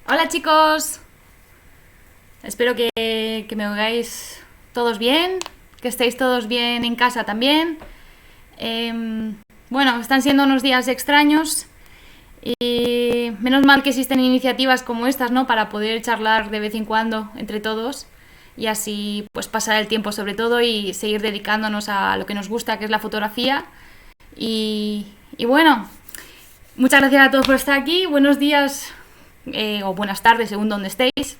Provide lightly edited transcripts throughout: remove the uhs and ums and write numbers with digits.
Hola chicos, espero que me oigáis todos bien, que estéis todos bien en casa también. Bueno, están siendo unos días extraños y menos mal que existen iniciativas como estas, ¿no? Para poder charlar de vez en cuando entre todos y así pues pasar el tiempo sobre todo y seguir dedicándonos a lo que nos gusta, que es la fotografía. Y bueno, muchas gracias a todos por estar aquí. Buenos días o buenas tardes según donde estéis.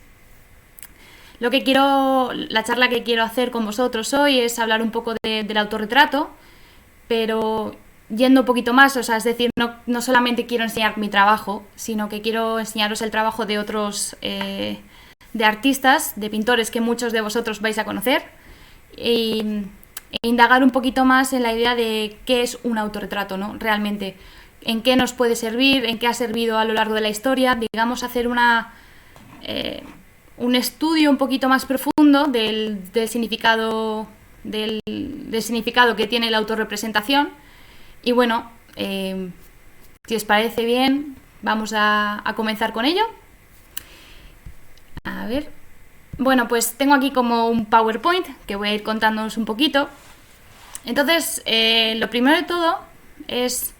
La charla que quiero hacer con vosotros hoy es hablar un poco del autorretrato, pero yendo un poquito más, o sea, es decir, no solamente quiero enseñar mi trabajo, sino que quiero enseñaros el trabajo de otros, de artistas, de pintores que muchos de vosotros vais a conocer, e indagar un poquito más en la idea de qué es un autorretrato, ¿no? Realmente, en qué nos puede servir, en qué ha servido a lo largo de la historia, digamos, hacer un estudio un poquito más profundo del significado del significado que tiene la autorrepresentación. Y bueno, si os parece bien, vamos a comenzar con ello. A ver. Bueno, pues tengo aquí como un PowerPoint que voy a ir contándoos un poquito. Entonces, lo primero de todo es,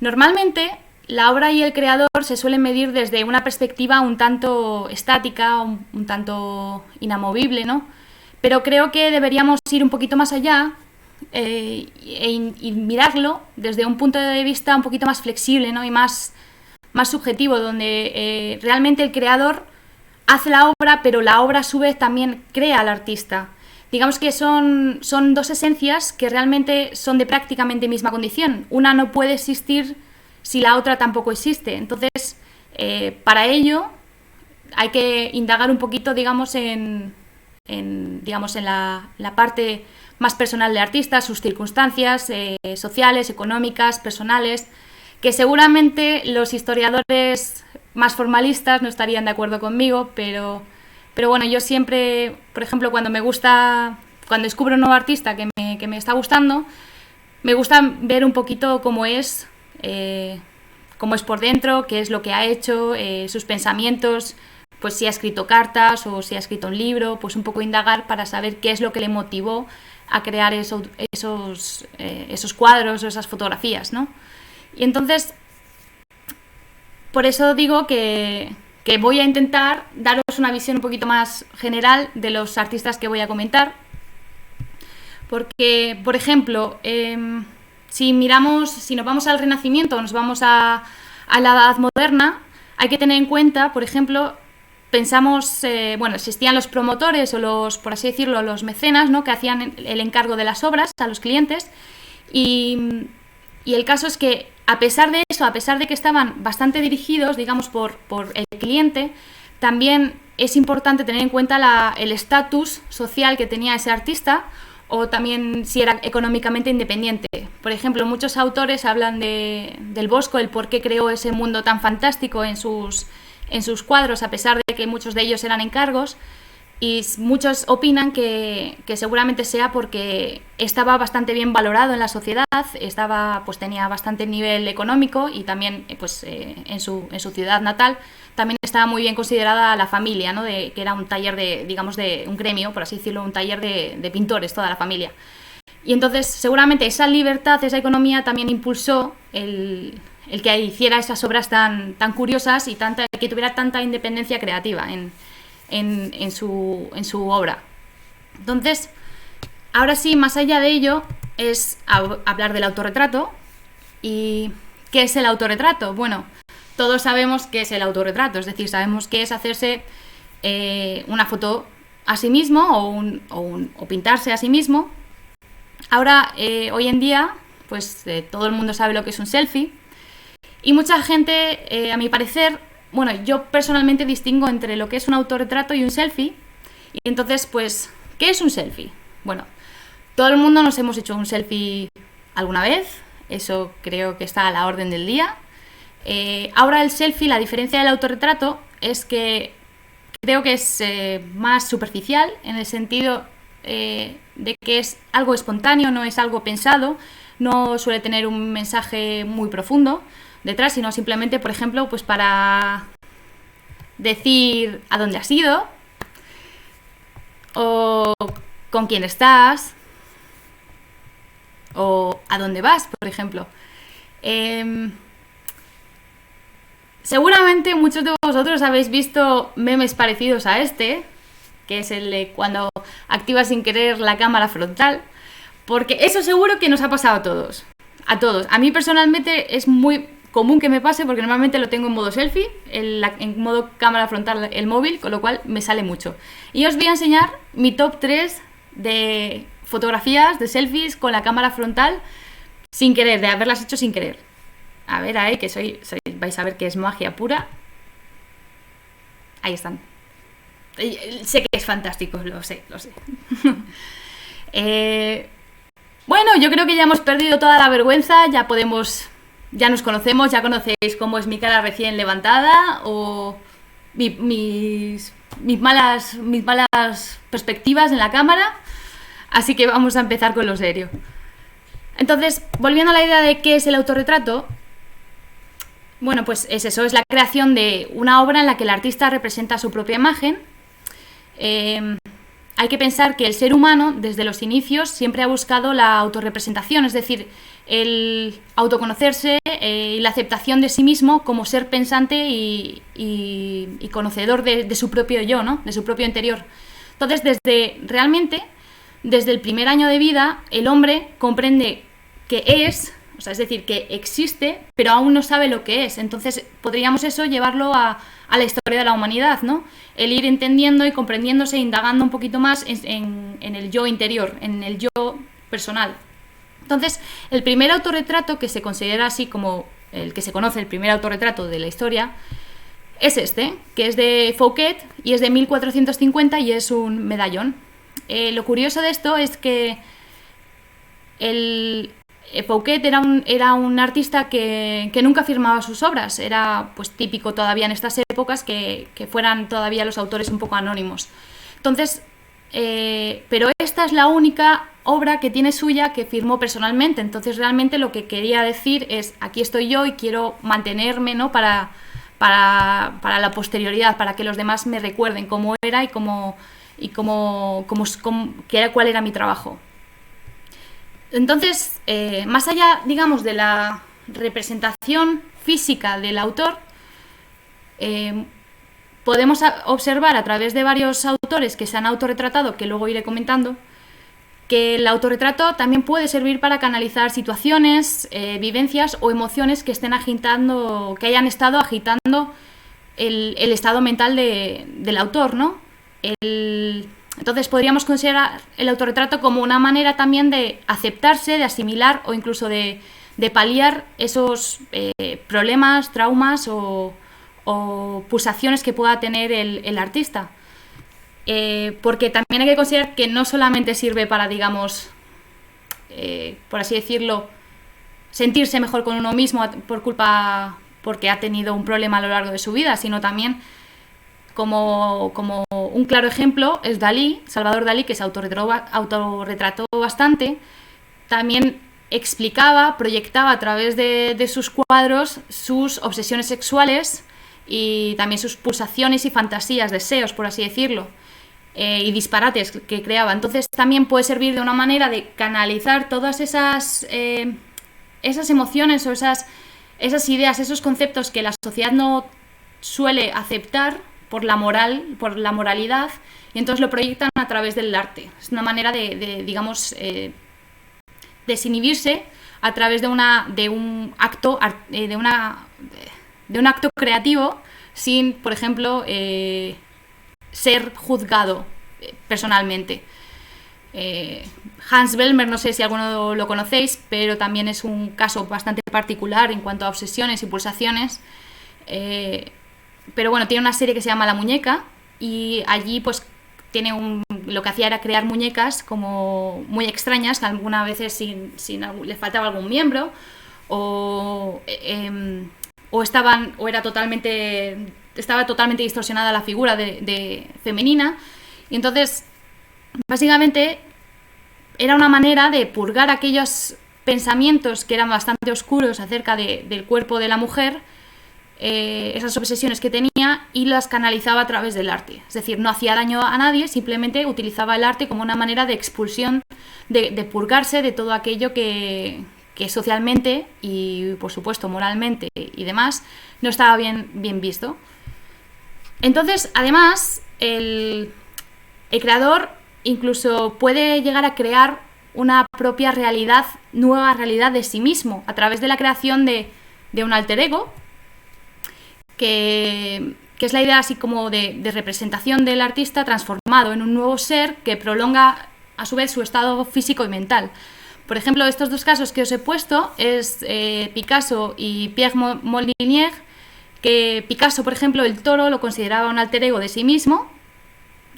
normalmente la obra y el creador se suelen medir desde una perspectiva un tanto estática, un tanto inamovible, ¿no? Pero creo que deberíamos ir un poquito más allá y mirarlo desde un punto de vista un poquito más flexible, ¿no? Y más subjetivo, donde realmente el creador hace la obra, pero la obra a su vez también crea al artista. Digamos que son dos esencias que realmente son de prácticamente misma condición. Una no puede existir si la otra tampoco existe. Entonces, para ello hay que indagar un poquito, digamos, en la parte más personal del artista, sus circunstancias sociales, económicas, personales, que seguramente los historiadores más formalistas no estarían de acuerdo conmigo, pero bueno, yo siempre, por ejemplo, cuando descubro un nuevo artista que me está gustando, me gusta ver un poquito cómo es por dentro, qué es lo que ha hecho, sus pensamientos, pues si ha escrito cartas o si ha escrito un libro, pues un poco indagar para saber qué es lo que le motivó a crear esos cuadros o esas fotografías, ¿no? Y entonces, por eso digo que voy a intentar daros una visión un poquito más general de los artistas que voy a comentar. Porque, por ejemplo, si nos vamos al Renacimiento o nos vamos a la Edad Moderna, hay que tener en cuenta, por ejemplo, existían los promotores o por así decirlo, los mecenas, ¿no? Que hacían el encargo de las obras a los clientes y el caso es que a pesar de eso, a pesar de que estaban bastante dirigidos, digamos, por el cliente, también es importante tener en cuenta el estatus social que tenía ese artista o también si era económicamente independiente. Por ejemplo, muchos autores hablan del Bosco, el por qué creó ese mundo tan fantástico en sus cuadros, a pesar de que muchos de ellos eran encargos, y muchos opinan que seguramente sea porque estaba bastante bien valorado en la sociedad, tenía bastante nivel económico y también en su ciudad natal también estaba muy bien considerada la familia, ¿no? Que era un taller de un gremio, por así decirlo, un taller de pintores, toda la familia. Y entonces seguramente esa libertad, esa economía también impulsó el que hiciera esas obras tan curiosas y que tuviera tanta independencia creativa en su obra. Entonces, ahora sí, más allá de ello, es hablar del autorretrato. ¿Y qué es el autorretrato? Bueno, todos sabemos qué es el autorretrato, es decir, sabemos qué es hacerse una foto a sí mismo o pintarse a sí mismo. Ahora, hoy en día, pues todo el mundo sabe lo que es un selfie y mucha gente, a mi parecer, bueno, yo personalmente distingo entre lo que es un autorretrato y un selfie. Y entonces, pues, ¿qué es un selfie? Bueno, todo el mundo nos hemos hecho un selfie alguna vez, eso creo que está a la orden del día. Ahora el selfie, la diferencia del autorretrato es que creo que es más superficial en el sentido de que es algo espontáneo, no es algo pensado, no suele tener un mensaje muy profundo detrás, sino simplemente, por ejemplo, pues para decir a dónde has ido o con quién estás o a dónde vas, por ejemplo. Seguramente muchos de vosotros habéis visto memes parecidos a este, que es el de cuando activas sin querer la cámara frontal, porque eso seguro que nos ha pasado a todos. A todos. A mí personalmente es muy común que me pase porque normalmente lo tengo en modo selfie, en modo cámara frontal el móvil, con lo cual me sale mucho. Y os voy a enseñar mi top 3 de fotografías, de selfies con la cámara frontal sin querer, de haberlas hecho sin querer. A ver, ahí, que vais a ver que es magia pura. Ahí están. Sé que es fantástico, lo sé. Bueno, yo creo que ya hemos perdido toda la vergüenza, ya nos conocemos, ya conocéis cómo es mi cara recién levantada o mis malas perspectivas en la cámara, así que vamos a empezar con lo serio. Entonces, volviendo a la idea de qué es el autorretrato, bueno, pues es eso, es la creación de una obra en la que el artista representa su propia imagen. Hay que pensar que el ser humano, desde los inicios, siempre ha buscado la autorrepresentación, es decir, el autoconocerse y la aceptación de sí mismo como ser pensante y conocedor de su propio yo, ¿no? De su propio interior. Entonces, desde el primer año de vida, el hombre comprende que es, o sea, es decir, que existe, pero aún no sabe lo que es. Entonces, podríamos eso llevarlo a la historia de la humanidad, ¿no? El ir entendiendo y comprendiéndose, indagando un poquito más en el yo interior, en el yo personal. Entonces, el primer autorretrato que se considera así como el que se conoce, el primer autorretrato de la historia, es este, que es de Fouquet y es de 1450 y es un medallón. Lo curioso de esto es que Fouquet era un artista que nunca firmaba sus obras, era pues típico todavía en estas épocas que fueran todavía los autores un poco anónimos. Entonces, pero esta es la única obra que tiene suya que firmó personalmente, entonces realmente lo que quería decir es aquí estoy yo y quiero mantenerme, ¿no? para la posterioridad, para que los demás me recuerden cómo era y cuál era mi trabajo. Entonces, más allá, digamos, de la representación física del autor, podemos observar a través de varios autores que se han autorretratado, que luego iré comentando, que el autorretrato también puede servir para canalizar situaciones, vivencias o emociones que que hayan estado agitando el estado mental del autor, ¿no? Entonces podríamos considerar el autorretrato como una manera también de aceptarse, de asimilar o incluso de paliar esos problemas, traumas o pulsaciones que pueda tener el artista. Porque también hay que considerar que no solamente sirve para, digamos, por así decirlo, sentirse mejor con uno mismo porque ha tenido un problema a lo largo de su vida, sino también como un claro ejemplo es Dalí, Salvador Dalí, que se autorretrató bastante. También proyectaba a través de sus cuadros sus obsesiones sexuales y también sus pulsaciones y fantasías, deseos, por así decirlo, y disparates que creaba. Entonces también puede servir de una manera de canalizar todas esas emociones o esas ideas, esos conceptos que la sociedad no suele aceptar por la moralidad, y entonces lo proyectan a través del arte. Es una manera digamos, desinhibirse a través de un acto creativo sin, por ejemplo, ser juzgado personalmente. Hans Bellmer, no sé si alguno lo conocéis, pero también es un caso bastante particular en cuanto a obsesiones y pulsaciones. Pero bueno, tiene una serie que se llama La Muñeca y allí pues lo que hacía era crear muñecas como muy extrañas, que algunas veces le faltaba algún miembro estaba totalmente distorsionada la figura de femenina, y entonces básicamente era una manera de purgar aquellos pensamientos que eran bastante oscuros acerca del cuerpo de la mujer, esas obsesiones que tenía y las canalizaba a través del arte. Es decir, no hacía daño a nadie, simplemente utilizaba el arte como una manera de expulsión, de purgarse de todo aquello que socialmente y, por supuesto, moralmente y demás, no estaba bien visto. Entonces, además, el creador incluso puede llegar a crear una propia realidad, nueva realidad de sí mismo, a través de la creación de un alter ego, que es la idea así como de representación del artista transformado en un nuevo ser que prolonga a su vez su estado físico y mental. Por ejemplo, estos dos casos que os he puesto es Picasso y Pierre Molinier, que Picasso, por ejemplo, el toro lo consideraba un alter ego de sí mismo,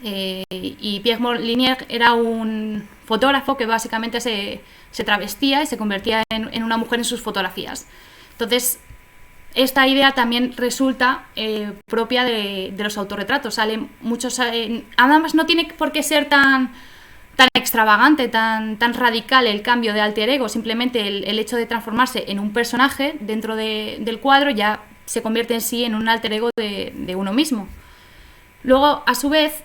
y Pierre Molinier era un fotógrafo que básicamente se travestía y se convertía en una mujer en sus fotografías. Entonces, esta idea también resulta propia de los autorretratos. Salen muchos, además no tiene por qué ser tan extravagante, tan radical el cambio de alter ego. Simplemente el hecho de transformarse en un personaje dentro del cuadro ya se convierte en sí en un alter ego de uno mismo. Luego, a su vez,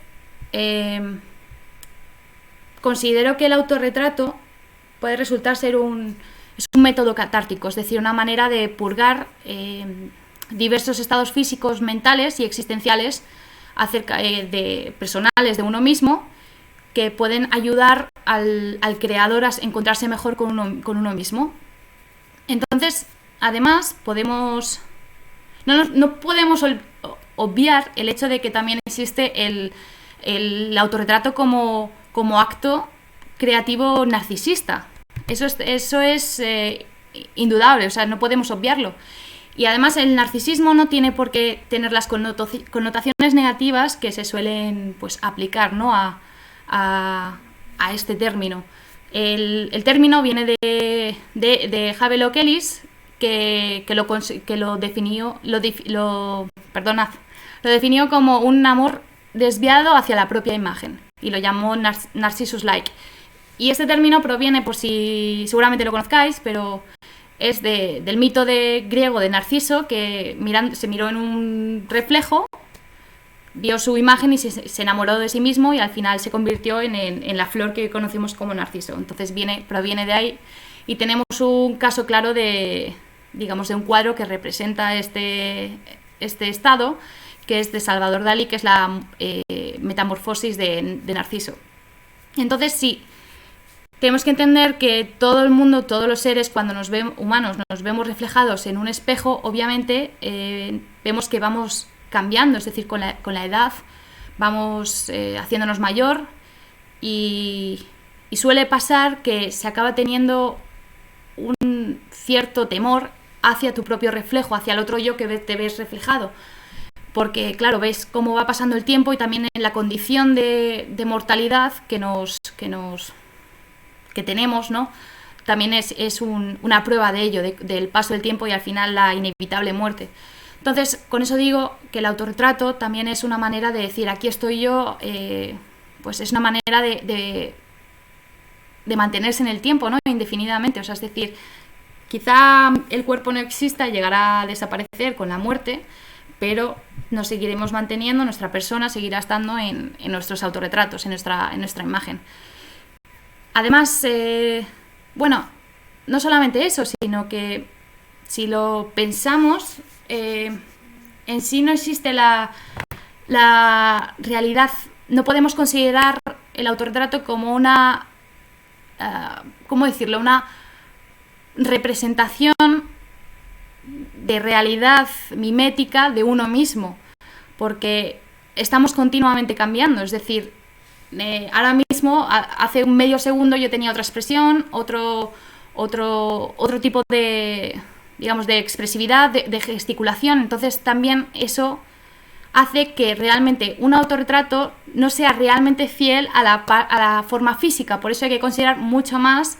considero que el autorretrato puede resultar ser un método catártico, es decir, una manera de purgar diversos estados físicos, mentales y existenciales acerca de personales de uno mismo, que pueden ayudar al creador a encontrarse mejor con uno mismo. Entonces, además, no podemos obviar el hecho de que también existe el autorretrato como acto creativo narcisista. Eso es indudable, o sea, no podemos obviarlo. Y además el narcisismo no tiene por qué tener las connotaciones negativas que se suelen, pues, aplicar, ¿no?, a este término. El término viene de Havelock Ellis, que lo definió como un amor desviado hacia la propia imagen, y lo llamó Narcissus-like. Y este término proviene, por si seguramente lo conozcáis, pero es del mito griego de Narciso, que se miró en un reflejo, vio su imagen y se enamoró de sí mismo, y al final se convirtió en la flor que conocemos como Narciso. Entonces proviene de ahí, y tenemos un caso claro de un cuadro que representa este estado, que es de Salvador Dalí, que es la Metamorfosis de Narciso. Entonces, sí, tenemos que entender que todo el mundo, todos los seres, cuando nos vemos reflejados en un espejo, obviamente vemos que vamos cambiando, es decir, con la edad vamos haciéndonos mayor, y suele pasar que se acaba teniendo un cierto temor hacia tu propio reflejo, hacia el otro yo que te ves reflejado, porque claro, ves cómo va pasando el tiempo, y también en la condición de mortalidad que tenemos, ¿no? También es una prueba de ello, del paso del tiempo y al final la inevitable muerte. Entonces, con eso digo que el autorretrato también es una manera de decir, aquí estoy yo, pues es una manera de mantenerse en el tiempo, ¿no?, indefinidamente. O sea, es decir, quizá el cuerpo no exista y llegará a desaparecer con la muerte, pero nos seguiremos manteniendo, nuestra persona seguirá estando en nuestros autorretratos, en nuestra imagen. Además, bueno, no solamente eso, sino que si lo pensamos, en sí no existe la realidad. No podemos considerar el autorretrato como una, ¿cómo decirlo?, una representación de realidad mimética de uno mismo, porque estamos continuamente cambiando. Es decir, ahora mismo, hace un medio segundo yo tenía otra expresión, otro tipo de, digamos, de expresividad, de gesticulación. Entonces también eso hace que realmente un autorretrato no sea realmente fiel a la forma física. Por eso hay que considerar mucho más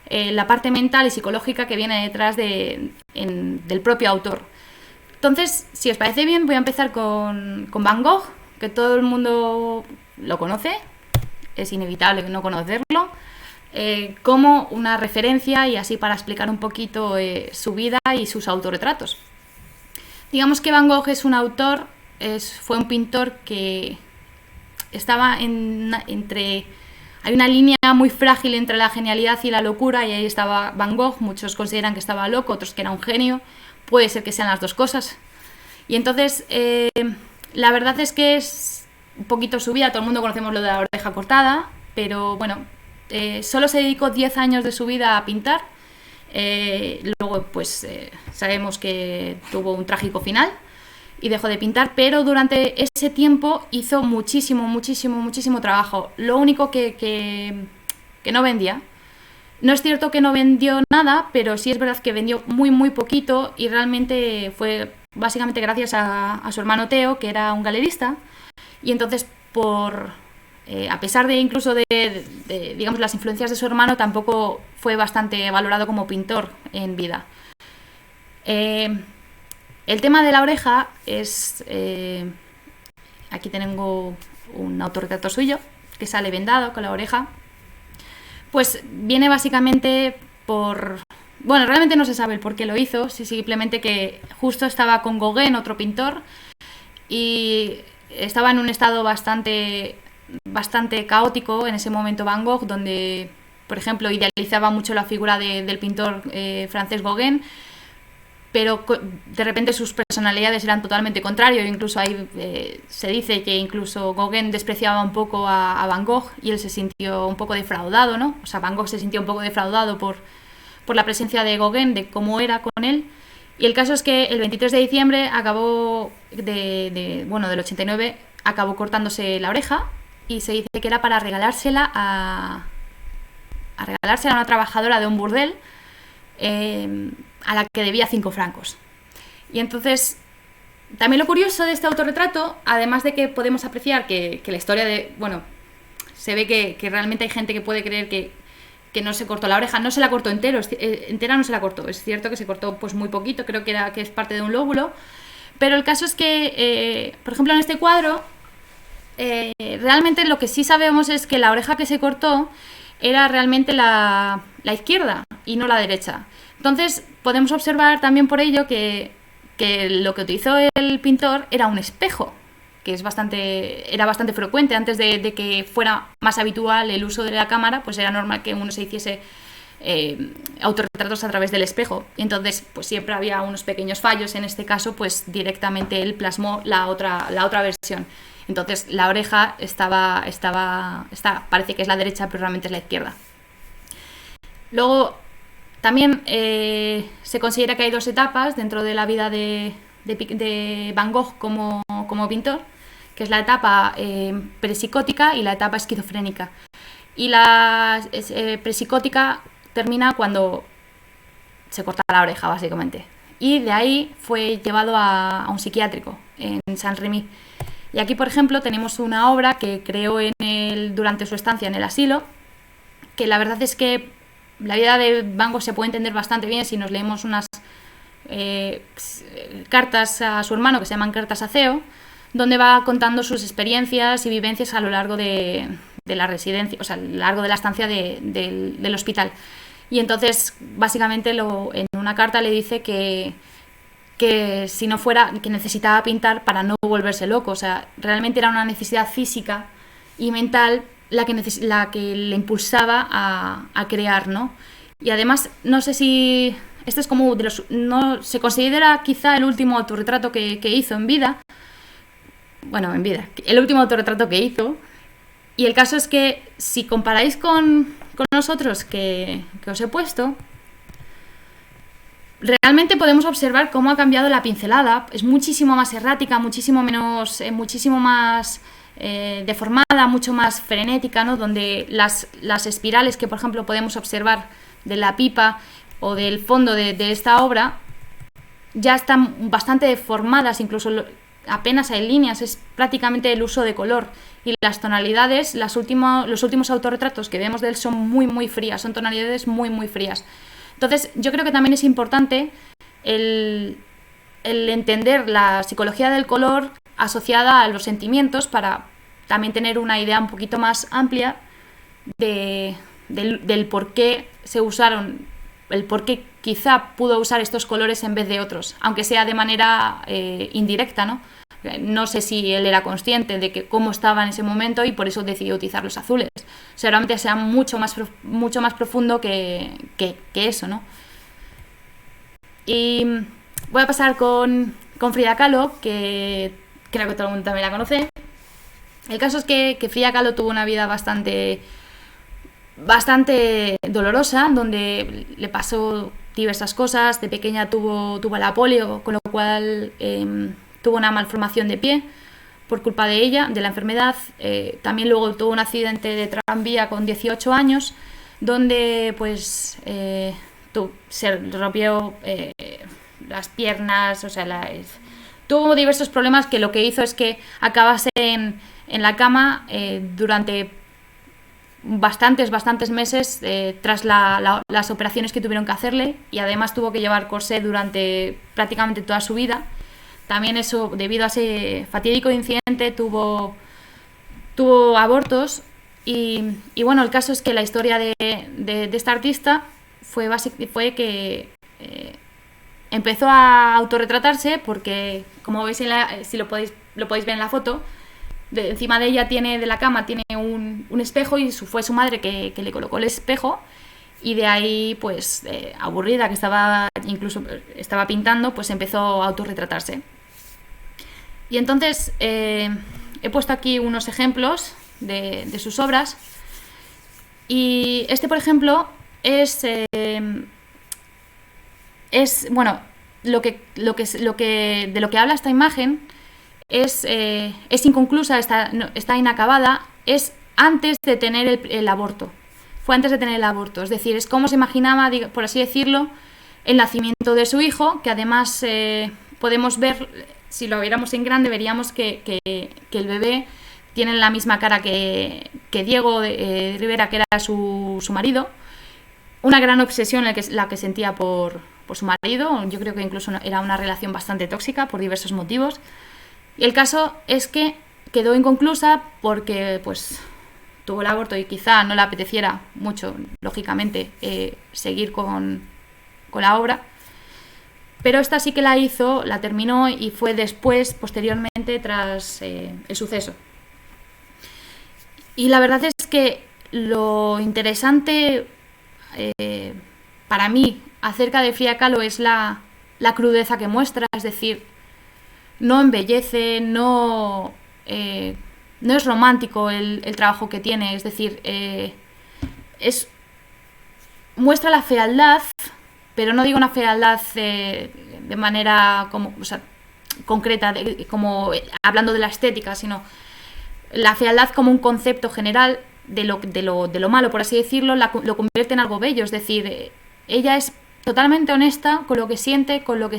la parte mental y psicológica que viene detrás del propio autor. Entonces, si os parece bien, voy a empezar con Van Gogh, que todo el mundo lo conoce, es inevitable no conocerlo, como una referencia, y así para explicar un poquito su vida y sus autorretratos. Digamos que Van Gogh es un autor, fue un pintor que estaba entre... Hay una línea muy frágil entre la genialidad y la locura, y ahí estaba Van Gogh. Muchos consideran que estaba loco, otros que era un genio. Puede ser que sean las dos cosas. Y entonces, la verdad es que es un poquito su vida. Todo el mundo conocemos lo de la oreja cortada, pero bueno, solo se dedicó 10 años de su vida a pintar. Luego, pues sabemos que tuvo un trágico final y dejó de pintar, pero durante ese tiempo hizo muchísimo trabajo. Lo único que no vendía. No es cierto que no vendió nada, pero sí es verdad que vendió muy poquito, y realmente fue básicamente gracias a su hermano Theo, que era un galerista, y entonces a pesar de incluso de digamos, las influencias de su hermano, tampoco fue bastante valorado como pintor en vida. El tema de la oreja es... aquí tengo un autorretrato suyo que sale vendado con la oreja. Pues viene básicamente por... Bueno, realmente no se sabe el por qué lo hizo, simplemente que justo estaba con Gauguin, otro pintor, y estaba en un estado bastante caótico en ese momento Van Gogh, donde, por ejemplo, idealizaba mucho la figura del pintor francés Gauguin, pero de repente sus personalidades eran totalmente contrarias. Incluso ahí se dice que incluso Gauguin despreciaba un poco a Van Gogh, y él se sintió un poco defraudado, ¿no? O sea, Van Gogh se sintió un poco defraudado por la presencia de Gauguin, de cómo era con él. Y el caso es que el 23 de diciembre del 89, acabó cortándose la oreja, y se dice que era para regalársela a una trabajadora de un burdel, a la que debía 5 francos. Y entonces, también lo curioso de este autorretrato, además de que podemos apreciar que la historia de... Bueno, se ve que realmente hay gente que puede creer que no se cortó la oreja. No se la cortó entera no se la cortó. Es cierto que se cortó pues muy poquito, creo que es parte de un lóbulo. Pero el caso es que, por ejemplo, en este cuadro, realmente lo que sí sabemos es que la oreja que se cortó era realmente la izquierda y no la derecha. Entonces podemos observar también por ello que lo que utilizó el pintor era un espejo, que era bastante frecuente. Antes de que fuera más habitual el uso de la cámara, pues era normal que uno se hiciese autorretratos a través del espejo. Y entonces pues siempre había unos pequeños fallos. En este caso pues directamente él plasmó la otra versión. Entonces la oreja parece que es la derecha, pero realmente es la izquierda. Luego también se considera que hay 2 etapas dentro de la vida de Van Gogh como pintor, que es la etapa prepsicótica y la etapa esquizofrénica. Y la prepsicótica termina cuando se corta la oreja, básicamente. Y de ahí fue llevado a un psiquiátrico en Saint-Rémy. Y aquí, por ejemplo, tenemos una obra que creó durante su estancia en el asilo, que la verdad es que la vida de Van Gogh se puede entender bastante bien si nos leemos unas cartas a su hermano, que se llaman cartas a Theo, donde va contando sus experiencias y vivencias a lo largo de la residencia, o sea, a lo largo de la estancia del hospital. Y entonces, básicamente, en una carta le dice que si no fuera, que necesitaba pintar para no volverse loco. O sea, realmente era una necesidad física y mental la que le impulsaba a crear, ¿no? Y además, no sé si este es como no se considera quizá el último autorretrato que hizo en vida. Bueno, en vida, el último autorretrato que hizo. Y el caso es que si comparáis con nosotros que os he puesto, realmente podemos observar cómo ha cambiado la pincelada. Es muchísimo más errática, muchísimo más deformada, mucho más frenética, ¿no? Donde las espirales que, por ejemplo, podemos observar de la pipa o del fondo de esta obra ya están bastante deformadas, incluso apenas hay líneas, es prácticamente el uso de color. Y las tonalidades, los últimos autorretratos que vemos de él son muy frías, son tonalidades muy frías. Entonces, yo creo que también es importante el entender la psicología del color asociada a los sentimientos, para también tener una idea un poquito más amplia del por qué se usaron, el por qué quizá pudo usar estos colores en vez de otros, aunque sea de manera indirecta, ¿no? No sé si él era consciente de que cómo estaba en ese momento y por eso decidió utilizar los azules. Seguramente sea mucho más profundo que eso, ¿no? Y voy a pasar con Frida Kahlo, que creo que todo el mundo también la conoce. El caso es que Frida Kahlo tuvo una vida bastante dolorosa, donde le pasó diversas cosas. De pequeña tuvo la polio, con lo cual tuvo una malformación de pie por culpa de ella, de la enfermedad. También luego tuvo un accidente de tranvía con 18 años, donde pues se rompió las piernas, o sea, tuvo diversos problemas que lo que hizo es que acabase en la cama durante bastantes meses tras las operaciones que tuvieron que hacerle, y además tuvo que llevar corsé durante prácticamente toda su vida. También eso, debido a ese fatídico incidente, tuvo abortos y bueno, el caso es que la historia de esta artista fue que empezó a autorretratarse porque, como veis, si lo podéis ver en la foto, encima de ella de la cama tiene un espejo, y fue su madre que le colocó el espejo, y de ahí, pues, aburrida, que estaba pintando, pues empezó a autorretratarse. Y entonces he puesto aquí unos ejemplos de sus obras, y por ejemplo, bueno, de lo que habla esta imagen es inconclusa, está inacabada, es antes de tener el aborto. Fue antes de tener el aborto, es decir, es como se imaginaba, por así decirlo, el nacimiento de su hijo, que además podemos ver, si lo viéramos en grande, veríamos que el bebé tiene la misma cara que Diego Rivera, que era su marido. Una gran obsesión la que sentía por su marido. Yo creo que incluso era una relación bastante tóxica por diversos motivos. Y el caso es que quedó inconclusa porque pues tuvo el aborto y quizá no le apeteciera mucho, lógicamente, seguir con la obra. Pero esta sí que la hizo, la terminó, y fue después, posteriormente, tras el suceso. Y la verdad es que lo interesante para mí acerca de Frida Kahlo es la crudeza que muestra, es decir, no embellece, no es romántico el trabajo que tiene, es decir, muestra la fealdad, pero no digo una fealdad de manera concreta, como hablando de la estética, sino la fealdad como un concepto general de lo malo, por así decirlo, lo convierte en algo bello. Es decir, ella es totalmente honesta con lo que siente, con lo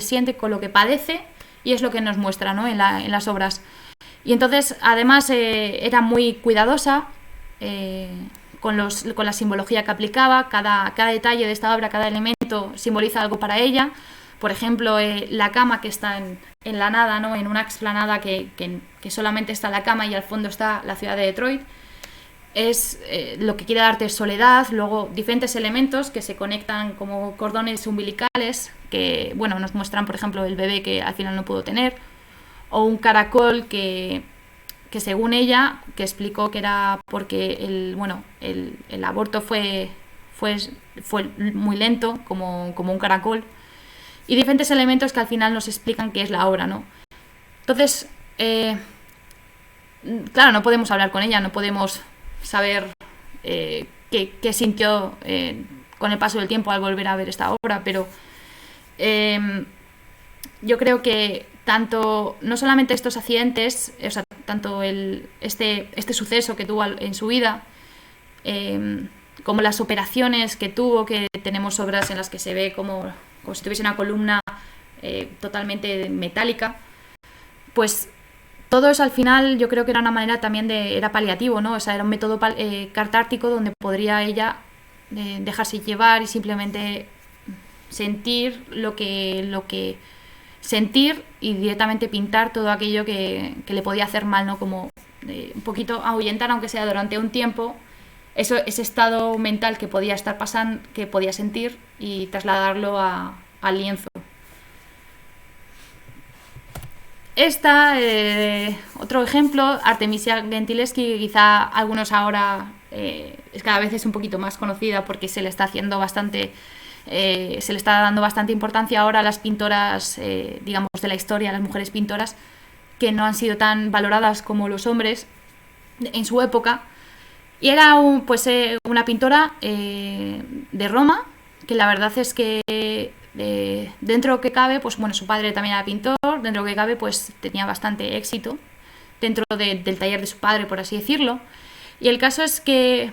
que padece, y es lo que nos muestra, ¿no?, en las obras. Y entonces, además, era muy cuidadosa con la simbología que aplicaba. Cada detalle de esta obra, cada elemento simboliza algo para ella. Por ejemplo, la cama, que está en la nada, ¿no?, en una explanada que solamente está la cama y al fondo está la ciudad de Detroit. Es lo que quiere darte soledad. Luego, diferentes elementos que se conectan como cordones umbilicales, que bueno, nos muestran, por ejemplo, el bebé que al final no pudo tener, o un caracol que según ella, que explicó que era porque el aborto fue muy lento, como un caracol, y diferentes elementos que al final nos explican qué es la obra, ¿no? Entonces, claro, no podemos hablar con ella, no podemos saber qué sintió con el paso del tiempo al volver a ver esta obra, pero yo creo que no solamente estos accidentes, o sea, tanto este suceso que tuvo en su vida, como las operaciones que tuvo, que tenemos obras en las que se ve como si tuviese una columna totalmente metálica, pues todo eso al final yo creo que era una manera también era paliativo, ¿no? O sea, era un método catártico donde podría ella dejarse llevar y simplemente sentir lo que sentir, y directamente pintar todo aquello que le podía hacer mal, ¿no? Como un poquito ahuyentar, aunque sea durante un tiempo, ese estado mental que podía estar pasando, que podía sentir, y trasladarlo al lienzo. Otro ejemplo, Artemisia Gentileschi, que quizá algunos ahora cada vez es un poquito más conocida porque se le está haciendo bastante, se le está dando bastante importancia ahora a las pintoras, digamos, de la historia, a las mujeres pintoras, que no han sido tan valoradas como los hombres en su época. Y era una pintora de Roma, que la verdad es que dentro de lo que cabe, pues bueno, su padre también era pintor, dentro de lo que cabe, pues tenía bastante éxito dentro del taller de su padre, por así decirlo. Y el caso es que,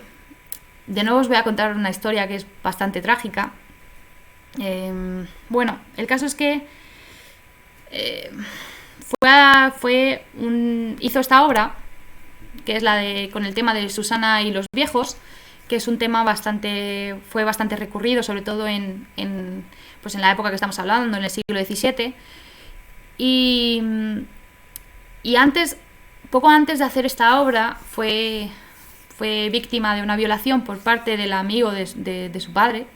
de nuevo os voy a contar una historia que es bastante trágica. Bueno, el caso es que hizo esta obra, que es con el tema de Susana y los viejos, que es un tema fue bastante recurrido, sobre todo en la época que estamos hablando, en el siglo XVII. Y poco antes de hacer esta obra, fue víctima de una violación por parte del amigo de su padre,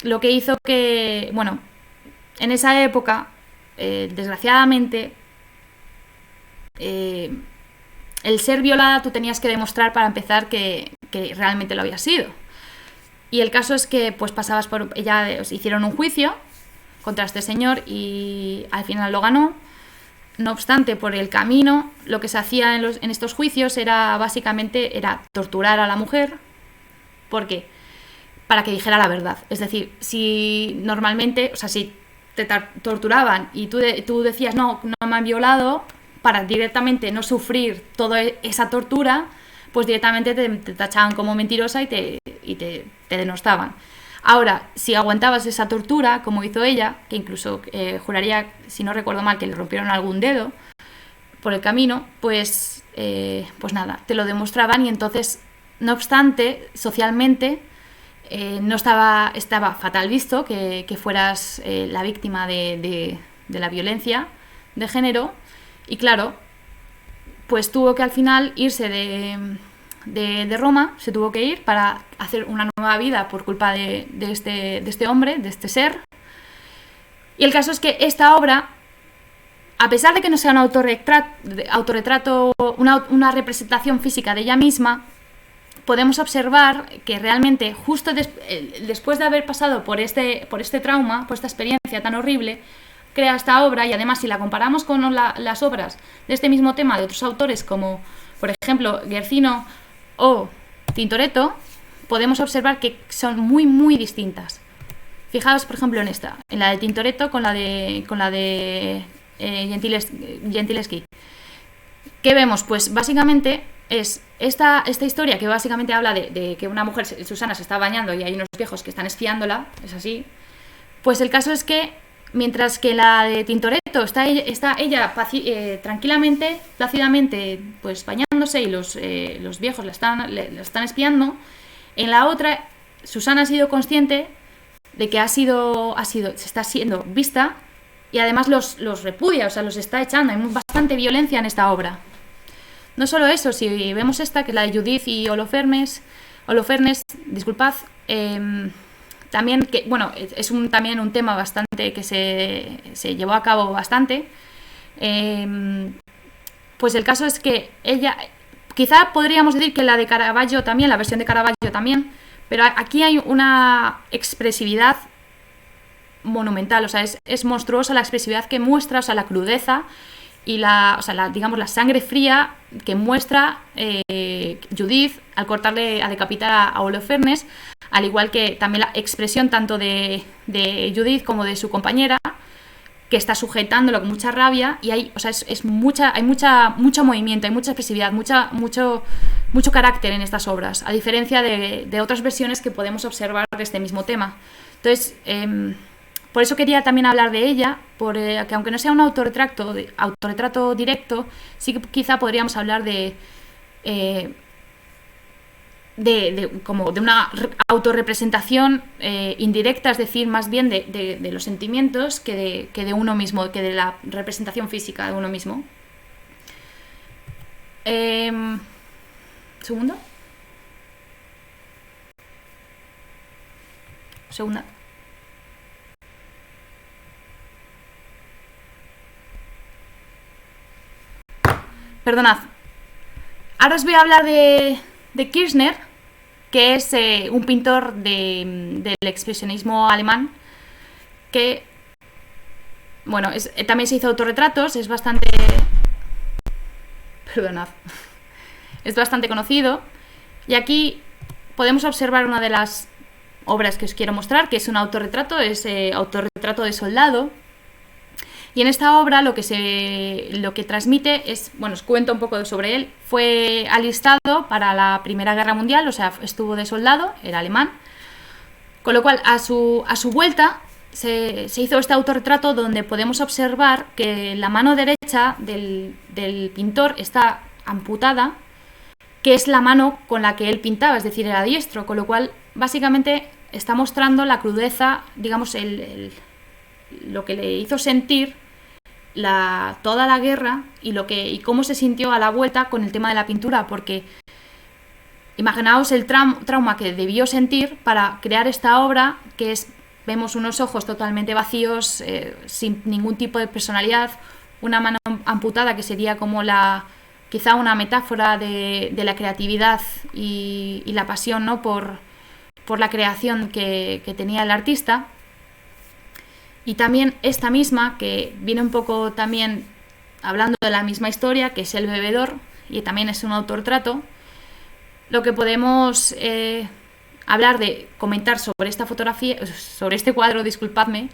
lo que hizo que, bueno, en esa época, desgraciadamente, el ser violada tú tenías que demostrar para empezar que realmente lo había sido. Y el caso es que pues hicieron un juicio contra este señor y al final lo ganó. No obstante, por el camino, lo que se hacía en estos juicios era básicamente torturar a la mujer. ¿Por qué? Para que dijera la verdad. Es decir, si normalmente, o sea, si te torturaban y tú decías no me han violado, para directamente no sufrir toda esa tortura, pues directamente te tachaban como mentirosa y te denostaban. Ahora, si aguantabas esa tortura, como hizo ella, que incluso juraría, si no recuerdo mal, que le rompieron algún dedo por el camino, pues nada, te lo demostraban y entonces, no obstante, socialmente no estaba fatal visto que fueras la víctima de la violencia de género. Y claro, pues tuvo que al final irse de Roma, se tuvo que ir para hacer una nueva vida por culpa de este hombre, de este ser. Y el caso es que esta obra, a pesar de que no sea un autorretrato, una representación física de ella misma, podemos observar que realmente justo después de haber pasado por este trauma, por esta experiencia tan horrible, crea esta obra. Y además, si la comparamos con las obras de este mismo tema de otros autores como, por ejemplo, Guercino o Tintoretto, podemos observar que son muy, muy distintas. Fijaos, por ejemplo, en la de Tintoretto con la de Gentileschi. ¿Qué vemos? Pues básicamente es esta historia que básicamente habla de que una mujer, Susana, se está bañando y hay unos viejos que están espiándola, es así. Pues el caso es que mientras que la de Tintoretto está ella tranquilamente, plácidamente, pues bañándose y los viejos la están espiando, en la otra Susana ha sido consciente de que se está siendo vista y además los repudia, o sea, los está echando. Hay bastante violencia en esta obra. No solo eso, si vemos esta, que es la de Judith y Holofernes, disculpad, también, que bueno, es también un tema bastante que se llevó a cabo bastante. Pues el caso es que ella, quizá podríamos decir que la de Caravaggio también, la versión de Caravaggio también, pero aquí hay una expresividad monumental, o sea, es monstruosa la expresividad que muestra, o sea, la crudeza y digamos, la sangre fría que muestra Judith al a decapitar a Holofernes, al igual que también la expresión tanto de Judith como de su compañera, que está sujetándolo con mucha rabia, y hay mucho movimiento, hay mucha expresividad, mucho carácter en estas obras, a diferencia de otras versiones que podemos observar de este mismo tema. Entonces, por eso quería también hablar de ella, que aunque no sea un autorretrato directo, sí que quizá podríamos hablar de una autorrepresentación indirecta, es decir, más bien de los sentimientos que de uno mismo, que de la representación física de uno mismo. ¿Segundo? segunda. Perdonad. Ahora os voy a hablar de Kirchner, que es un pintor del expresionismo alemán, que, bueno, también se hizo autorretratos, es bastante... Perdonad. Es bastante conocido. Y aquí podemos observar una de las obras que os quiero mostrar, que es un autorretrato, es autorretrato de soldado. Y en esta obra lo que transmite es, bueno, os cuento un poco sobre él. Fue alistado para la Primera Guerra Mundial, o sea, estuvo de soldado, era alemán. Con lo cual, a su vuelta, se hizo este autorretrato donde podemos observar que la mano derecha del pintor está amputada, que es la mano con la que él pintaba, es decir, era diestro. Con lo cual, básicamente, está mostrando la crudeza, digamos, lo que le hizo sentir toda la guerra y cómo se sintió a la vuelta con el tema de la pintura, porque imaginaos el trauma que debió sentir para crear esta obra, que vemos unos ojos totalmente vacíos, sin ningún tipo de personalidad, una mano amputada que sería como quizá una metáfora de la creatividad y la pasión, ¿no? por la creación que tenía el artista. Y también esta misma, que viene un poco también hablando de la misma historia, que es El bebedor, y también es un autorretrato. Lo que podemos comentar sobre esta fotografía, sobre este cuadro, disculpadme,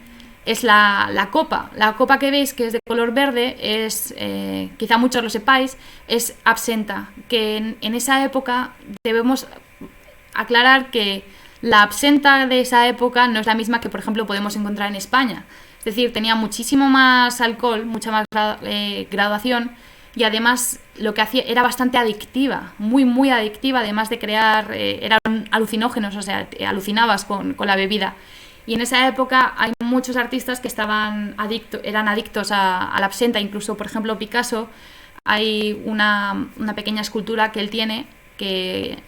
es la copa. La copa que veis, que es de color verde, quizá muchos lo sepáis, es absenta, que en esa época debemos aclarar que la absenta de esa época no es la misma que, por ejemplo, podemos encontrar en España. Es decir, tenía muchísimo más alcohol, mucha más graduación, y además lo que hacía era bastante adictiva, muy, muy adictiva, además de crear, eran alucinógenos, o sea, alucinabas con la bebida. Y en esa época hay muchos artistas que eran adictos a la absenta, incluso, por ejemplo, Picasso, hay una pequeña escultura que él tiene, que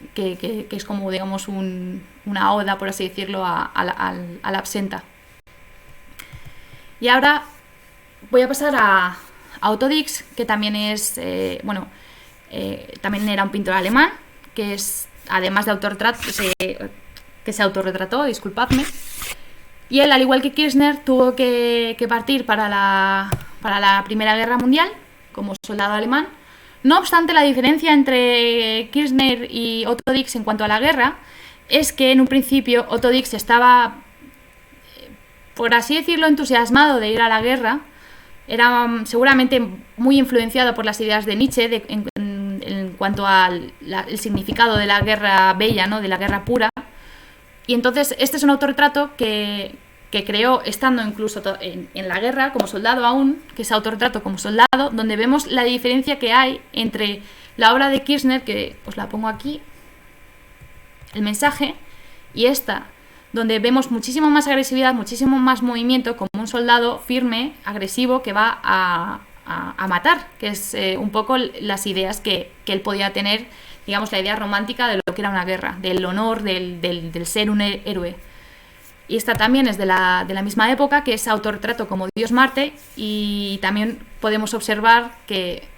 es como, digamos, una oda, por así decirlo, a la absenta. Y ahora voy a pasar a Otto-Dix, que también también era un pintor alemán, que es, además de autorretrato, que se autorretrató, disculpadme. Y él, al igual que Kirchner, tuvo que partir para la Primera Guerra Mundial como soldado alemán. No obstante, la diferencia entre Kirchner y Otto-Dix en cuanto a la guerra es que en un principio Otto-Dix estaba, por así decirlo, entusiasmado de ir a la guerra. Era seguramente muy influenciado por las ideas de Nietzsche en cuanto al significado de la guerra bella, ¿no? De la guerra pura. Y entonces este es un autorretrato que creó estando incluso en la guerra como soldado aún, que es autorretrato como soldado, donde vemos la diferencia que hay entre la obra de Kirchner, que os la pongo aquí, el mensaje, y esta, donde vemos muchísimo más agresividad, muchísimo más movimiento, como un soldado firme, agresivo, que va a matar, que es un poco las ideas que él podía tener, digamos, la idea romántica de lo que era una guerra, del honor, del ser un héroe. Y esta también es de la misma época, que es autorretrato como Dios Marte, y también podemos observar que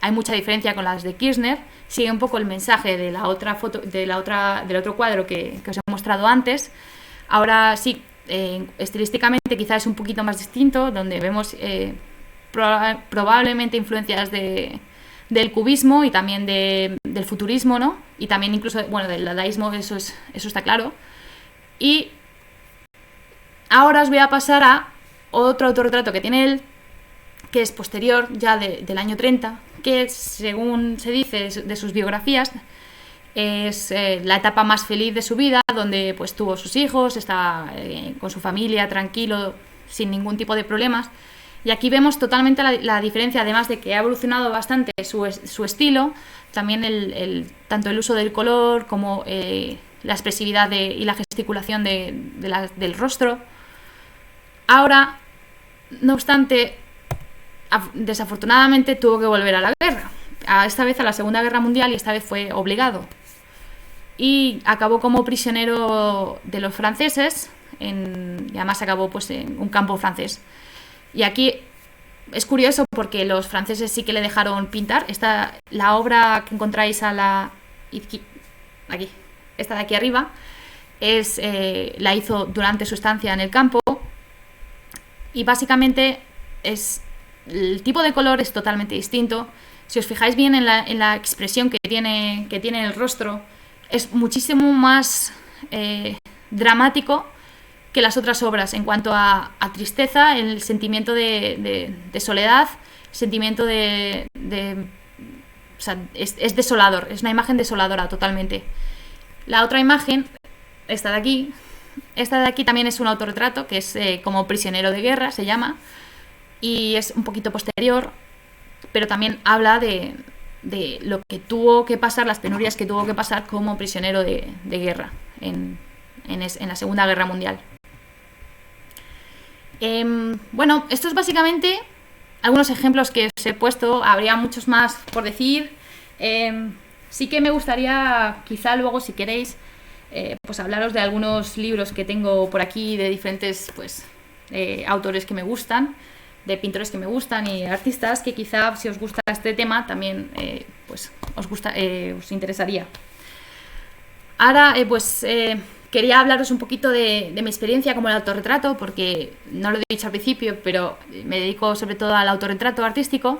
hay mucha diferencia con las de Kirchner. Sigue un poco el mensaje de la otra foto, del otro cuadro que os he mostrado antes. Ahora sí, estilísticamente quizás es un poquito más distinto, donde vemos probablemente influencias del cubismo y también del futurismo, ¿no? Y también incluso, bueno, del dadaísmo, eso está claro. Y ahora os voy a pasar a otro autorretrato que tiene él, que es posterior, ya del año 30, que según se dice de sus biografías, es la etapa más feliz de su vida, donde pues tuvo sus hijos, estaba con su familia, tranquilo, sin ningún tipo de problemas. Y aquí vemos totalmente la diferencia, además de que ha evolucionado bastante su estilo, también tanto el uso del color como la expresividad y la gesticulación del rostro. Ahora, no obstante, desafortunadamente tuvo que volver a la guerra, esta vez a la Segunda Guerra Mundial, y esta vez fue obligado. Y acabó como prisionero de los franceses y además acabó pues en un campo francés. Y aquí es curioso porque los franceses sí que le dejaron pintar. La obra que encontráis aquí, esta de aquí arriba, la hizo durante su estancia en el campo, y básicamente el tipo de color es totalmente distinto. Si os fijáis bien en la expresión que tiene en el rostro, es muchísimo más dramático que las otras obras en cuanto a tristeza, el sentimiento de soledad, el sentimiento o sea, es desolador, es una imagen desoladora totalmente. La otra imagen, esta de aquí también es un autorretrato, que es como prisionero de guerra, se llama, y es un poquito posterior, pero también habla de lo que tuvo que pasar, las penurias que tuvo que pasar como prisionero de guerra en la Segunda Guerra Mundial. Bueno, esto es básicamente algunos ejemplos que os he puesto, habría muchos más por decir. Sí que me gustaría, quizá luego, si queréis, pues hablaros de algunos libros que tengo por aquí de diferentes pues autores que me gustan, de pintores que me gustan y artistas que quizá, si os gusta este tema, también pues os interesaría. Ahora quería hablaros un poquito de mi experiencia como el autorretrato, porque no lo he dicho al principio, pero me dedico sobre todo al autorretrato artístico.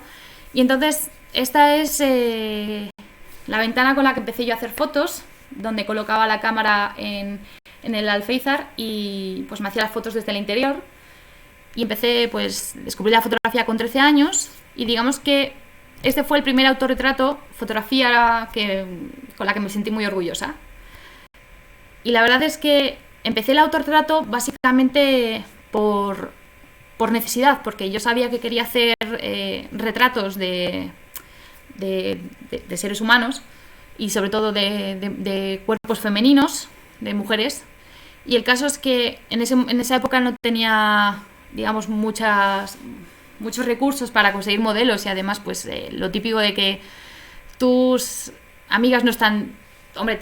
Y entonces esta es la ventana con la que empecé yo a hacer fotos, donde colocaba la cámara en el alféizar y pues me hacía las fotos desde el interior. Y empecé, pues, descubrí la fotografía con 13 años, y digamos que este fue el primer autorretrato, fotografía con la que me sentí muy orgullosa. Y la verdad es que empecé el autorretrato básicamente por necesidad, porque yo sabía que quería hacer retratos de seres humanos, y sobre todo de cuerpos femeninos, de mujeres. Y el caso es que en esa época no tenía, digamos, muchos recursos para conseguir modelos, y además pues lo típico de que tus amigas no están... Hombre,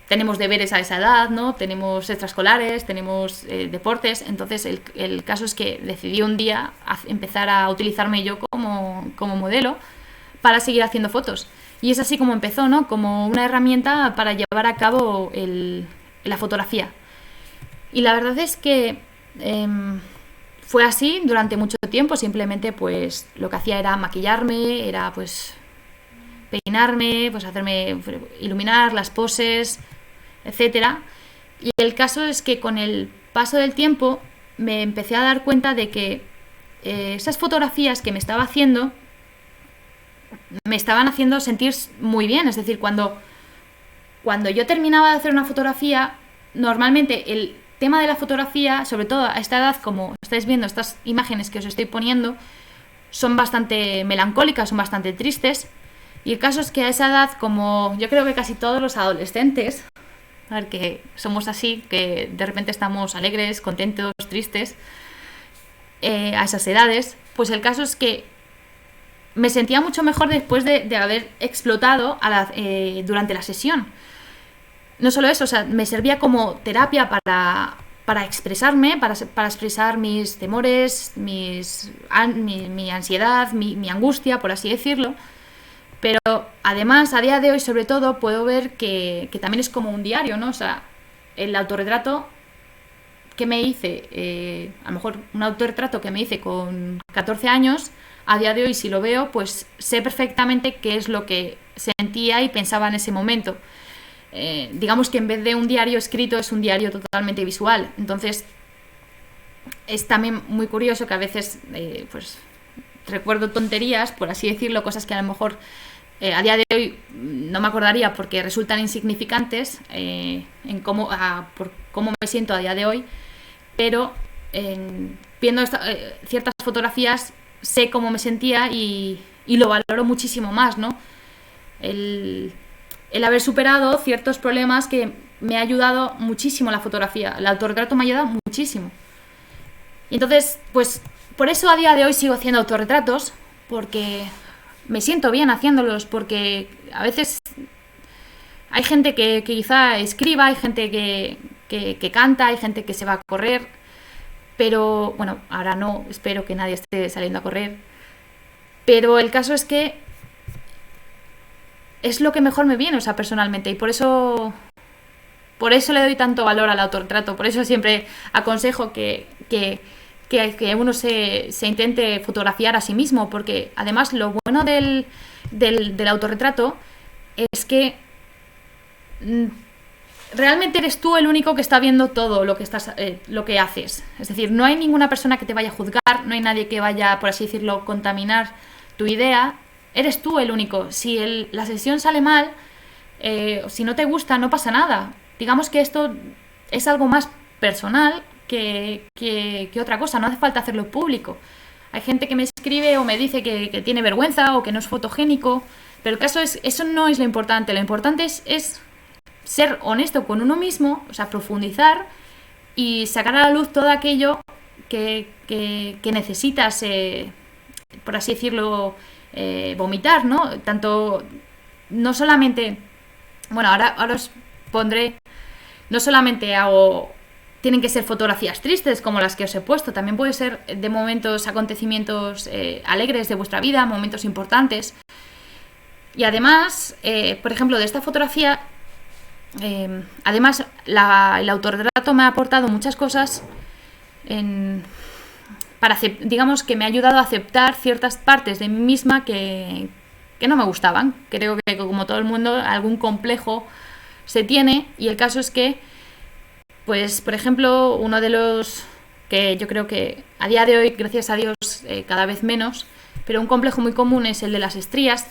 tenemos deberes a esa edad, ¿no? Tenemos extraescolares, tenemos deportes. Entonces el caso es que decidí un día empezar a utilizarme yo como modelo para seguir haciendo fotos. Y es así como empezó, ¿no? Como una herramienta para llevar a cabo la fotografía. Y la verdad es que fue así durante mucho tiempo. Simplemente pues lo que hacía era maquillarme, era pues peinarme, pues iluminar las poses, etcétera. Y el caso es que con el paso del tiempo me empecé a dar cuenta de que esas fotografías que me estaba haciendo me estaban haciendo sentir muy bien. Es decir, cuando yo terminaba de hacer una fotografía, normalmente el tema de la fotografía, sobre todo a esta edad, como estáis viendo, estas imágenes que os estoy poniendo, son bastante melancólicas, son bastante tristes. Y el caso es que a esa edad, como yo creo que casi todos los adolescentes, a ver, que somos así, que de repente estamos alegres, contentos, tristes, a esas edades, pues el caso es que me sentía mucho mejor después de haber explotado durante la sesión. No solo eso, o sea, me servía como terapia para expresarme, para expresar mis temores, mi ansiedad, mi angustia, por así decirlo. Pero además, a día de hoy, sobre todo, puedo ver que también es como un diario, ¿no? O sea, el autorretrato que me hice, a lo mejor un autorretrato que me hice con 14 años, a día de hoy, si lo veo, pues sé perfectamente qué es lo que sentía y pensaba en ese momento. Digamos que en vez de un diario escrito, es un diario totalmente visual. Entonces, es también muy curioso que a veces, pues, recuerdo tonterías, por así decirlo, cosas que a lo mejor a día de hoy no me acordaría porque resultan insignificantes por cómo me siento a día de hoy, pero viendo ciertas fotografías sé cómo me sentía y lo valoro muchísimo más, ¿no? El haber superado ciertos problemas que me ha ayudado muchísimo la fotografía, el autorretrato me ha ayudado muchísimo. Y entonces, pues por eso a día de hoy sigo haciendo autorretratos, porque me siento bien haciéndolos, porque a veces hay gente que quizá escriba, hay gente que que canta, hay gente que se va a correr, pero bueno, ahora no, espero que nadie esté saliendo a correr, pero el caso es que es lo que mejor me viene, o sea, personalmente, y por eso le doy tanto valor al autorretrato, por eso siempre aconsejo que uno se intente fotografiar a sí mismo, porque además lo bueno del autorretrato es que realmente eres tú el único que está viendo todo lo que haces. Es decir, no hay ninguna persona que te vaya a juzgar, no hay nadie que vaya, por así decirlo, contaminar tu idea. Eres tú el único. Si la sesión sale mal, si no te gusta, no pasa nada. Digamos que esto es algo más personal que otra cosa. No hace falta hacerlo público. Hay gente que me escribe o me dice que tiene vergüenza o que no es fotogénico. Pero el caso es, eso no es lo importante. Lo importante es ser honesto con uno mismo, o sea, profundizar y sacar a la luz todo aquello que necesitas, por así decirlo, vomitar, ¿no? Tanto, no solamente, bueno, ahora os pondré, no solamente tienen que ser fotografías tristes como las que os he puesto, también puede ser de momentos, acontecimientos alegres de vuestra vida, momentos importantes. Y además, por ejemplo, de esta fotografía, además el autorretrato me ha aportado muchas cosas digamos que me ha ayudado a aceptar ciertas partes de mí misma que no me gustaban. Creo que como todo el mundo algún complejo se tiene, y el caso es que, pues por ejemplo, uno de los que yo creo que a día de hoy, gracias a Dios, cada vez menos, pero un complejo muy común es el de las estrías,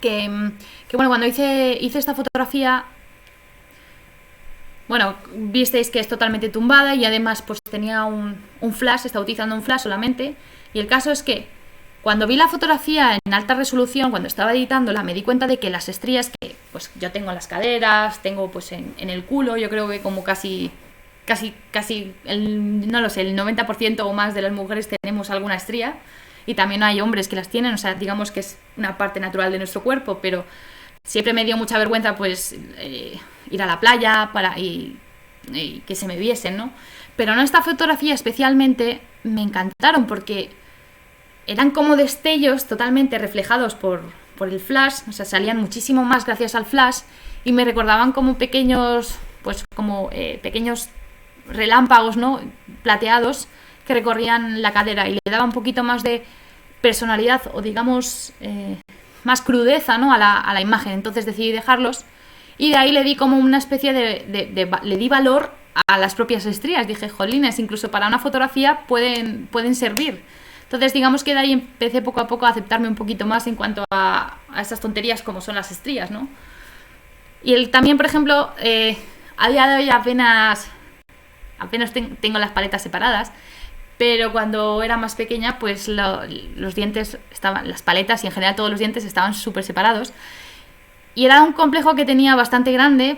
que bueno, cuando hice esta fotografía, bueno, visteis que es totalmente tumbada y además pues tenía un flash, estaba utilizando un flash solamente, y el caso es que cuando vi la fotografía en alta resolución, cuando estaba editándola, me di cuenta de que las estrías que pues yo tengo en las caderas, tengo pues en el culo, yo creo que como casi no lo sé, el 90% o más de las mujeres tenemos alguna estría, y también hay hombres que las tienen, o sea, digamos que es una parte natural de nuestro cuerpo, pero siempre me dio mucha vergüenza pues ir a la playa y que se me viesen, ¿no? Pero en esta fotografía especialmente me encantaron porque eran como destellos totalmente reflejados por el flash, o sea, salían muchísimo más gracias al flash, y me recordaban como pequeños relámpagos, ¿no? Plateados que recorrían la cadera, y le daba un poquito más de personalidad o digamos más crudeza, ¿no? a la imagen. Entonces decidí dejarlos, y de ahí le di como una especie le di valor a las propias estrías. Dije, jolines, incluso para una fotografía pueden servir. Entonces digamos que de ahí empecé poco a poco a aceptarme un poquito más en cuanto a esas tonterías como son las estrías, ¿no? Y también, por ejemplo, a día de hoy apenas tengo las paletas separadas, pero cuando era más pequeña, pues los dientes estaban, las paletas y en general todos los dientes estaban súper separados. Y era un complejo que tenía bastante grande,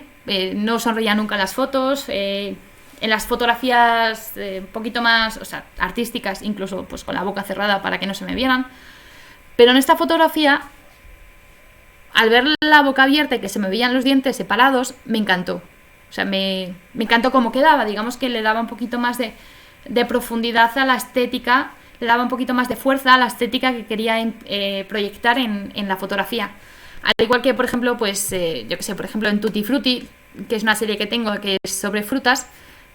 no sonreía nunca en las fotos, en las fotografías un poquito más, o sea, artísticas, incluso pues con la boca cerrada para que no se me vieran. Pero en esta fotografía, al ver la boca abierta y que se me veían los dientes separados, me encantó. O sea, me encantó cómo quedaba, digamos que le daba un poquito más de profundidad a la estética, le daba un poquito más de fuerza a la estética que quería proyectar en la fotografía. Al igual que, por ejemplo, pues yo que sé, por ejemplo en Tutti Frutti, que es una serie que tengo que es sobre frutas,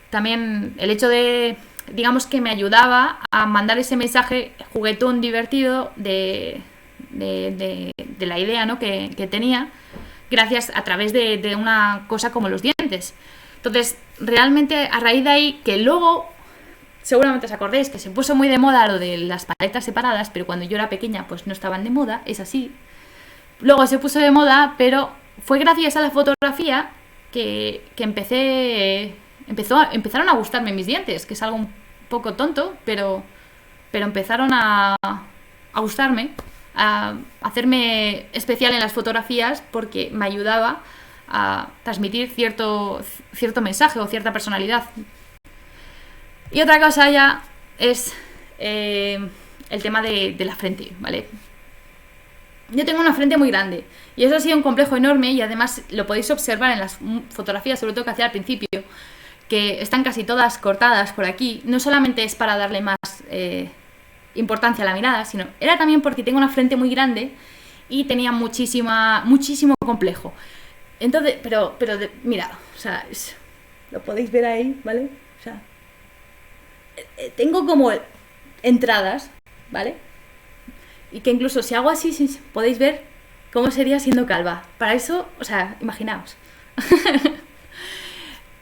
también el hecho de, digamos que me ayudaba a mandar ese mensaje juguetón, divertido de la idea, ¿no? que tenía, gracias a través de una cosa como los dientes. Entonces, realmente a raíz de ahí, que luego seguramente os acordéis que se puso muy de moda lo de las paletas separadas, pero cuando yo era pequeña pues no estaban de moda, es así. Luego se puso de moda, pero fue gracias a la fotografía que empezaron a gustarme mis dientes, que es algo un poco tonto, pero empezaron a gustarme, a hacerme especial en las fotografías porque me ayudaba a transmitir cierto mensaje o cierta personalidad. Y otra cosa ya es el tema de la frente, ¿vale? Yo tengo una frente muy grande y eso ha sido un complejo enorme, y además lo podéis observar en las fotografías, sobre todo que hacía al principio. que están casi todas cortadas por aquí, no solamente es para darle más importancia a la mirada, sino era también porque tengo una frente muy grande y tenía muchísimo complejo. Entonces, mira, o sea, lo podéis ver ahí, ¿vale? O sea, tengo como entradas, ¿vale? Y que incluso si hago así, podéis ver cómo sería siendo calva. Para eso, o sea, imaginaos.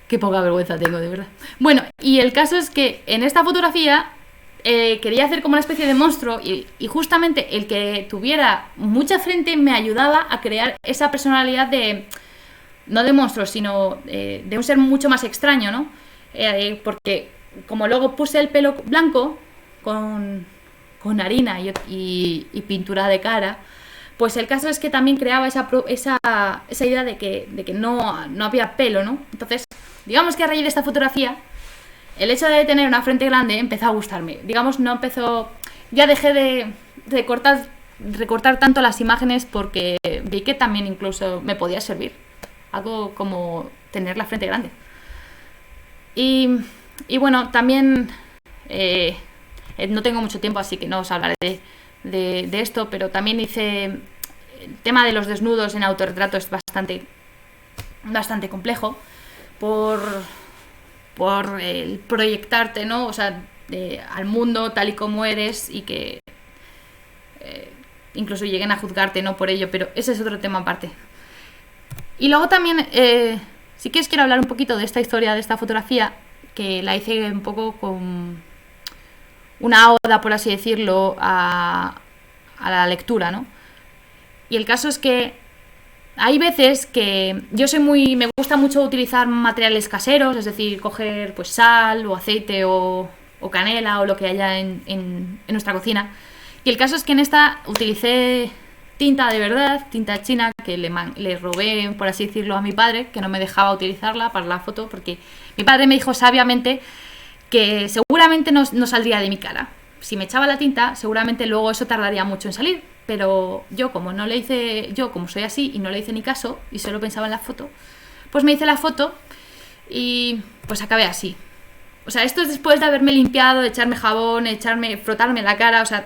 Qué poca vergüenza tengo, de verdad. Bueno, y el caso es que en esta fotografía quería hacer como una especie de monstruo y justamente el que tuviera mucha frente me ayudaba a crear esa personalidad no de monstruo, sino de un ser mucho más extraño, ¿no? Porque como luego puse el pelo blanco con harina y pintura de cara, pues el caso es que también creaba esa idea de que no había pelo, ¿no? Entonces, digamos que a raíz de esta fotografía, el hecho de tener una frente grande empezó a gustarme. Digamos, no empezó... Ya dejé de recortar tanto las imágenes porque vi que también incluso me podía servir. Algo como tener la frente grande. Y bueno, también... no tengo mucho tiempo, así que no os hablaré de esto, pero también hice... El tema de los desnudos en autorretrato es bastante complejo por el proyectarte, ¿no? O sea, al mundo tal y como eres y que incluso lleguen a juzgarte, ¿no? Por ello, pero ese es otro tema aparte. Y luego también, sí que os quiero hablar un poquito de esta historia, de esta fotografía, que la hice un poco con una oda, por así decirlo, a la lectura, ¿no? Y el caso es que hay veces que me gusta mucho utilizar materiales caseros, es decir, coger pues sal o aceite o canela o lo que haya en nuestra cocina. Y el caso es que en esta utilicé tinta de verdad, tinta china, que le robé, por así decirlo, a mi padre, que no me dejaba utilizarla para la foto, porque mi padre me dijo sabiamente que seguramente no saldría de mi cara. Si me echaba la tinta, seguramente luego eso tardaría mucho en salir. Pero yo, como soy así y no le hice ni caso y solo pensaba en la foto, pues me hice la foto y pues acabé así. O sea, esto es después de haberme limpiado, de echarme jabón, frotarme la cara, o sea,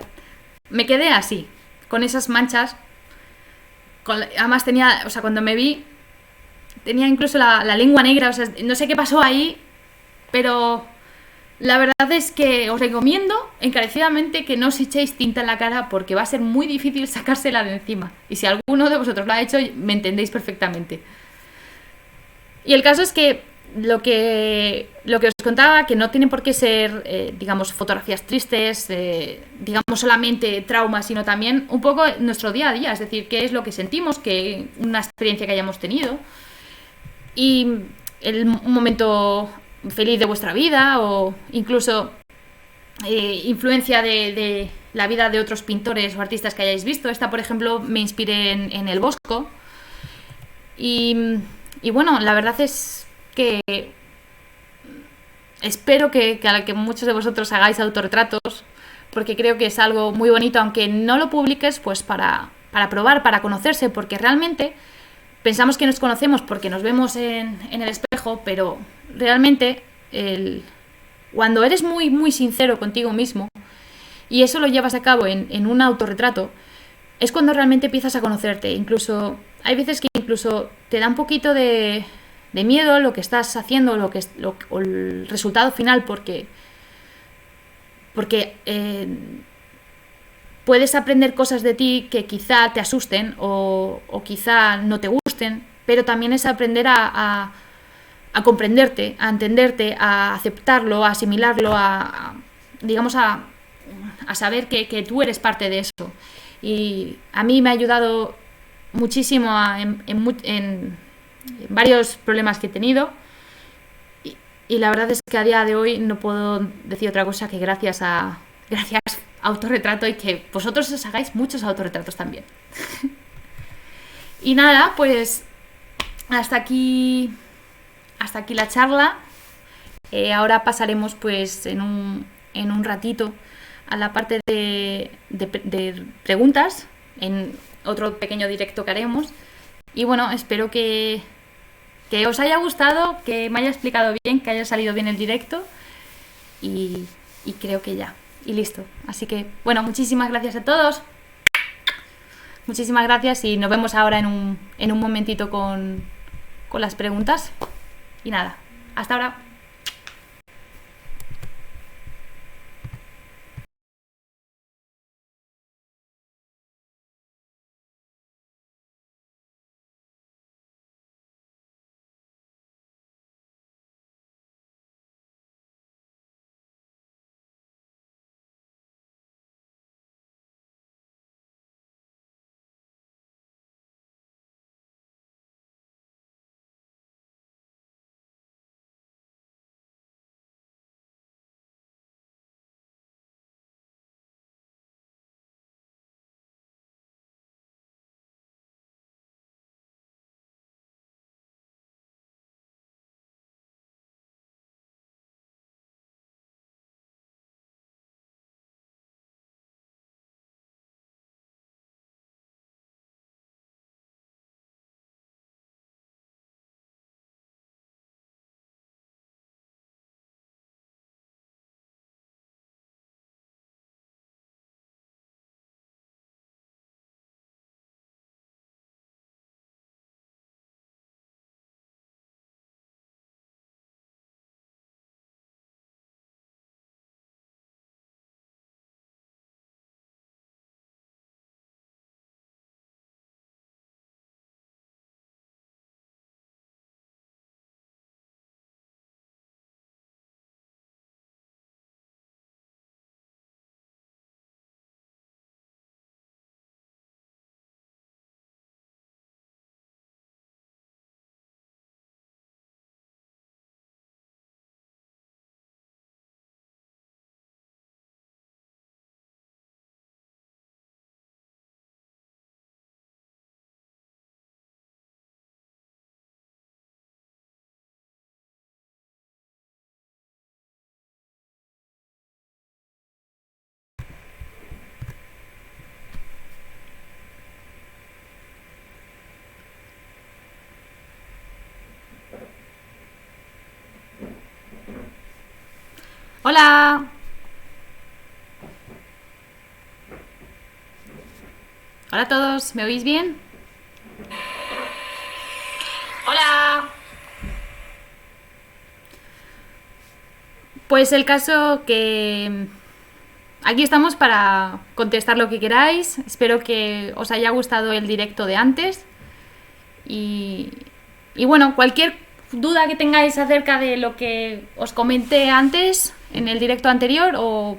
me quedé así, con esas manchas. Además tenía, o sea, cuando me vi, tenía incluso la lengua negra, o sea, no sé qué pasó ahí, pero... La verdad es que os recomiendo encarecidamente que no os echéis tinta en la cara porque va a ser muy difícil sacársela de encima. Y si alguno de vosotros lo ha hecho, me entendéis perfectamente. Y el caso es que lo que os contaba, que no tienen por qué ser, digamos, fotografías tristes, digamos, solamente traumas, sino también un poco nuestro día a día. Es decir, qué es lo que sentimos, una experiencia que hayamos tenido. Y un momento feliz de vuestra vida o incluso influencia de la vida de otros pintores o artistas que hayáis visto. Esta, por ejemplo, me inspiré en el Bosco y bueno, la verdad es que espero que muchos de vosotros hagáis autorretratos porque creo que es algo muy bonito, aunque no lo publiques, pues para probar, para conocerse, porque realmente pensamos que nos conocemos porque nos vemos en el espejo, pero realmente cuando eres muy sincero contigo mismo y eso lo llevas a cabo en un autorretrato, es cuando realmente empiezas a conocerte. Incluso hay veces que incluso te da un poquito de miedo lo que estás haciendo o el resultado final porque puedes aprender cosas de ti que quizá te asusten o quizá no te gusten, pero también es aprender a comprenderte, a entenderte, a aceptarlo, a asimilarlo, digamos, a saber que tú eres parte de eso. Y a mí me ha ayudado muchísimo en varios problemas que he tenido. Y la verdad es que a día de hoy no puedo decir otra cosa que gracias a autorretrato y que vosotros os hagáis muchos autorretratos también. Y nada, pues hasta aquí la charla. Ahora pasaremos pues en un ratito a la parte de preguntas en otro pequeño directo que haremos. Y bueno, espero que que os haya gustado, que me haya explicado bien, que haya salido bien el directo y creo que ya. Y listo. Así que, bueno, muchísimas gracias a todos. Muchísimas gracias y nos vemos ahora en un momentito con las preguntas. Y nada, hasta ahora. Hola. Hola a todos, ¿me oís bien? Hola. Pues el caso que aquí estamos para contestar lo que queráis. Espero que os haya gustado el directo de antes. Y bueno, cualquier duda que tengáis acerca de lo que os comenté antes en el directo anterior o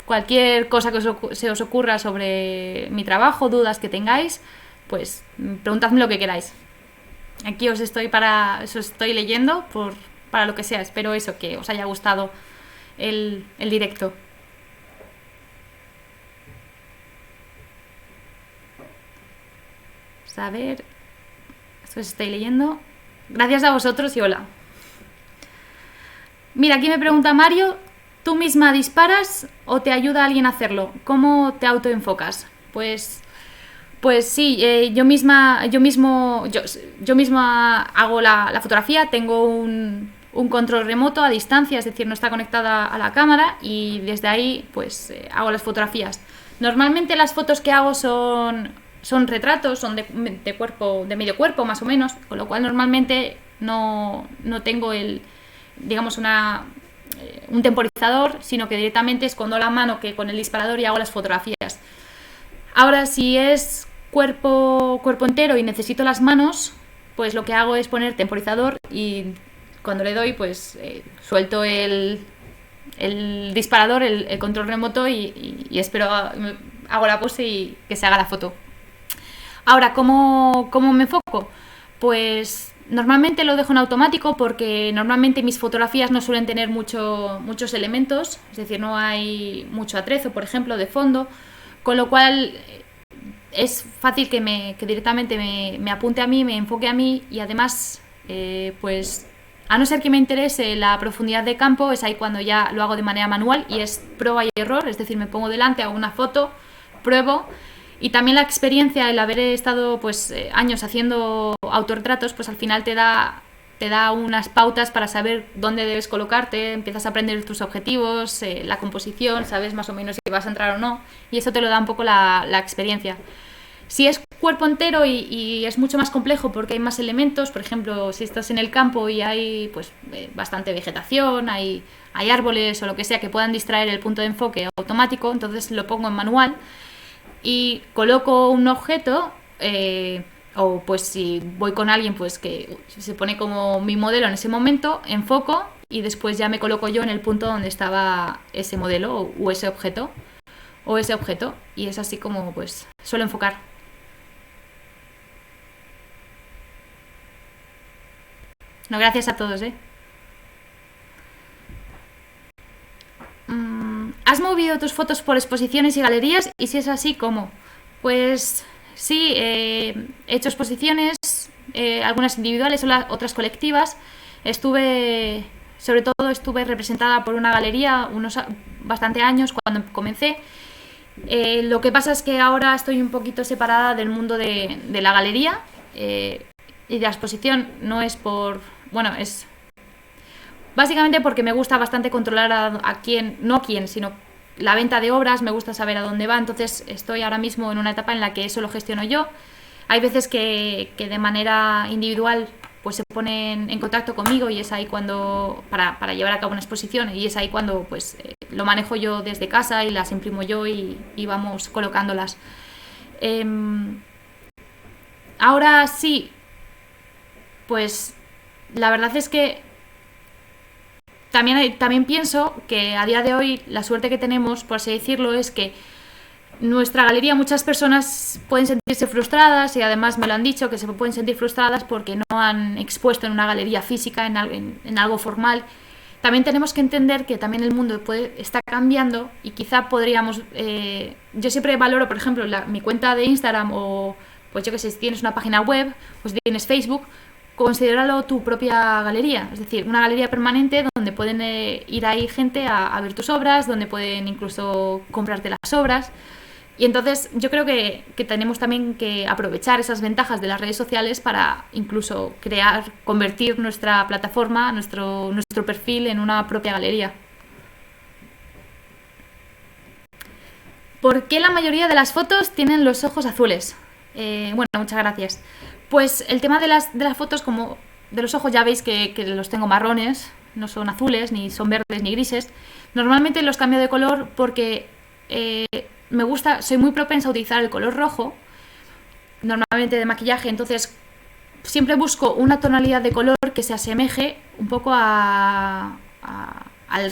cualquier cosa que se os ocurra sobre mi trabajo, dudas que tengáis, pues preguntadme lo que queráis. Aquí os estoy leyendo para lo que sea. Espero eso, que os haya gustado el directo. A ver, esto os estoy leyendo. Gracias a vosotros y hola. Mira, aquí me pregunta Mario, ¿tú misma disparas o te ayuda alguien a hacerlo? ¿Cómo te autoenfocas? Pues sí, yo misma hago la fotografía, tengo un control remoto a distancia, es decir, no está conectada a la cámara y desde ahí pues hago las fotografías. Normalmente las fotos que hago son retratos, son de cuerpo, de medio cuerpo más o menos, con lo cual normalmente no tengo digamos un temporizador, sino que directamente escondo la mano que con el disparador y hago las fotografías. Ahora, si es cuerpo entero y necesito las manos, pues lo que hago es poner temporizador y cuando le doy, pues suelto el disparador, el control remoto y espero, hago la pose y que se haga la foto. Ahora, ¿cómo me enfoco? Pues normalmente lo dejo en automático porque normalmente mis fotografías no suelen tener muchos elementos, es decir, no hay mucho atrezo, por ejemplo, de fondo, con lo cual es fácil que directamente me apunte a mí, me enfoque a mí y además, pues a no ser que me interese la profundidad de campo, es ahí cuando ya lo hago de manera manual y es prueba y error, es decir, me pongo delante, hago una foto, pruebo. Y también la experiencia, el haber estado pues años haciendo autorretratos, pues al final te da unas pautas para saber dónde debes colocarte, empiezas a aprender tus objetivos, la composición, sabes más o menos si vas a entrar o no, y eso te lo da un poco la experiencia. Si es cuerpo entero y es mucho más complejo porque hay más elementos, por ejemplo, si estás en el campo y hay pues bastante vegetación, hay árboles o lo que sea que puedan distraer el punto de enfoque automático, entonces lo pongo en manual y coloco un objeto, o pues si voy con alguien pues que se pone como mi modelo en ese momento, enfoco y después ya me coloco yo en el punto donde estaba ese modelo o ese objeto y es así como pues suelo enfocar. No, gracias a todos, ¿eh? ¿Has movido tus fotos por exposiciones y galerías? Y si es así, ¿cómo? Pues sí, he hecho exposiciones, algunas individuales, otras colectivas. Sobre todo estuve representada por una galería bastante años cuando comencé. Lo que pasa es que ahora estoy un poquito separada del mundo de la galería, y de la exposición. No es bueno, es básicamente porque me gusta bastante controlar no a quién, sino la venta de obras, me gusta saber a dónde va, entonces estoy ahora mismo en una etapa en la que eso lo gestiono yo. Hay veces que de manera individual pues se ponen en contacto conmigo y es ahí cuando, para llevar a cabo una exposición, y es ahí cuando pues lo manejo yo desde casa y las imprimo yo y vamos colocándolas. Ahora sí, pues la verdad es que también pienso que a día de hoy la suerte que tenemos, por así decirlo, es que nuestra galería, muchas personas pueden sentirse frustradas, y además me lo han dicho, que se pueden sentir frustradas porque no han expuesto en una galería física, en algo formal. También tenemos que entender que también el mundo está cambiando y quizá podríamos... yo siempre valoro, por ejemplo, mi cuenta de Instagram, o pues yo que sé, si tienes una página web, pues tienes Facebook, considéralo tu propia galería, es decir, una galería permanente donde pueden ir ahí gente a ver tus obras, donde pueden incluso comprarte las obras. Y entonces yo creo que tenemos también que aprovechar esas ventajas de las redes sociales para incluso convertir nuestra plataforma, nuestro perfil en una propia galería. ¿Por qué la mayoría de las fotos tienen los ojos azules? Bueno, muchas gracias. Pues el tema de las fotos, como de los ojos, ya veis que los tengo marrones, no son azules, ni son verdes, ni grises. Normalmente los cambio de color porque me gusta, soy muy propensa a utilizar el color rojo, normalmente de maquillaje, entonces siempre busco una tonalidad de color que se asemeje un poco al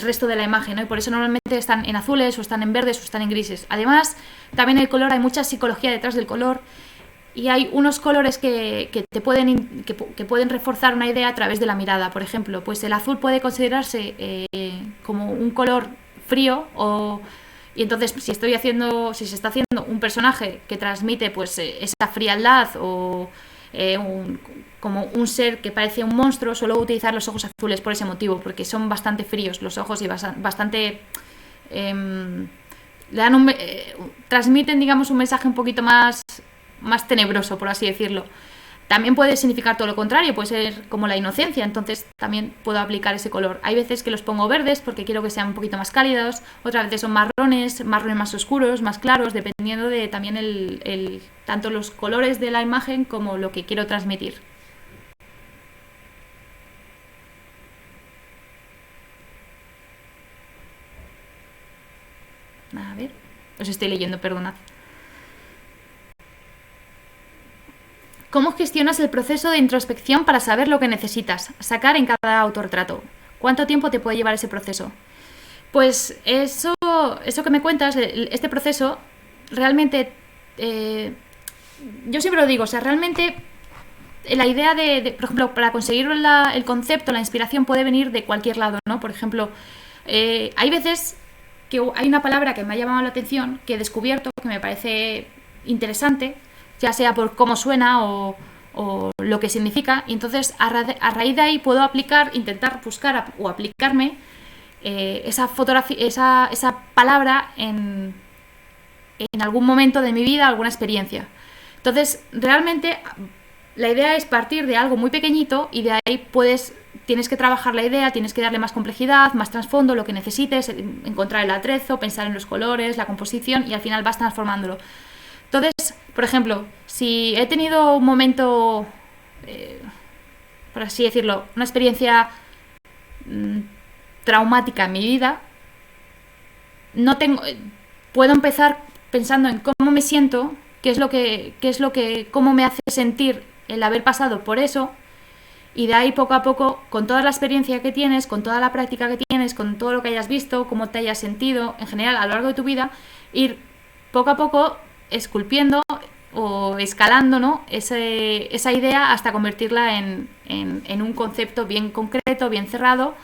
resto de la imagen, ¿no? Y por eso normalmente están en azules, o están en verdes, o están en grises. Además, también el color, hay mucha psicología detrás del color, y hay unos colores que pueden reforzar una idea a través de la mirada. Por ejemplo, pues el azul puede considerarse como un color frío, y entonces si se está haciendo un personaje que transmite pues esa frialdad, o como un ser que parece un monstruo, suelo utilizar los ojos azules por ese motivo, porque son bastante fríos los ojos y bastante transmiten, digamos, un mensaje un poquito más tenebroso, por así decirlo. También puede significar todo lo contrario, puede ser como la inocencia, entonces también puedo aplicar ese color. Hay veces que los pongo verdes porque quiero que sean un poquito más cálidos, otras veces son marrones más oscuros, más claros, dependiendo de también tanto los colores de la imagen como lo que quiero transmitir. A ver, os estoy leyendo, perdonad. ¿Cómo gestionas el proceso de introspección para saber lo que necesitas sacar en cada autorretrato? ¿Cuánto tiempo te puede llevar ese proceso? Pues eso que me cuentas, este proceso, realmente, yo siempre lo digo, o sea, realmente la idea por ejemplo, para conseguir el concepto, la inspiración puede venir de cualquier lado, ¿no? Por ejemplo, hay veces que hay una palabra que me ha llamado la atención, que he descubierto, que me parece interesante, ya sea por cómo suena o lo que significa, y entonces a raíz de ahí puedo intentar buscar o aplicarme esa palabra en algún momento de mi vida, alguna experiencia. Entonces, realmente la idea es partir de algo muy pequeñito y de ahí tienes que trabajar la idea, tienes que darle más complejidad, más trasfondo, lo que necesites, encontrar el atrezo, pensar en los colores, la composición y al final vas transformándolo. Entonces, por ejemplo, si he tenido un momento, por así decirlo, una experiencia traumática en mi vida, puedo empezar pensando en cómo me siento, cómo me hace sentir el haber pasado por eso, y de ahí poco a poco, con toda la experiencia que tienes, con toda la práctica que tienes, con todo lo que hayas visto, cómo te hayas sentido en general a lo largo de tu vida, ir poco a poco esculpiendo o escalando, ¿no? esa idea hasta convertirla en un concepto bien concreto, bien cerrado,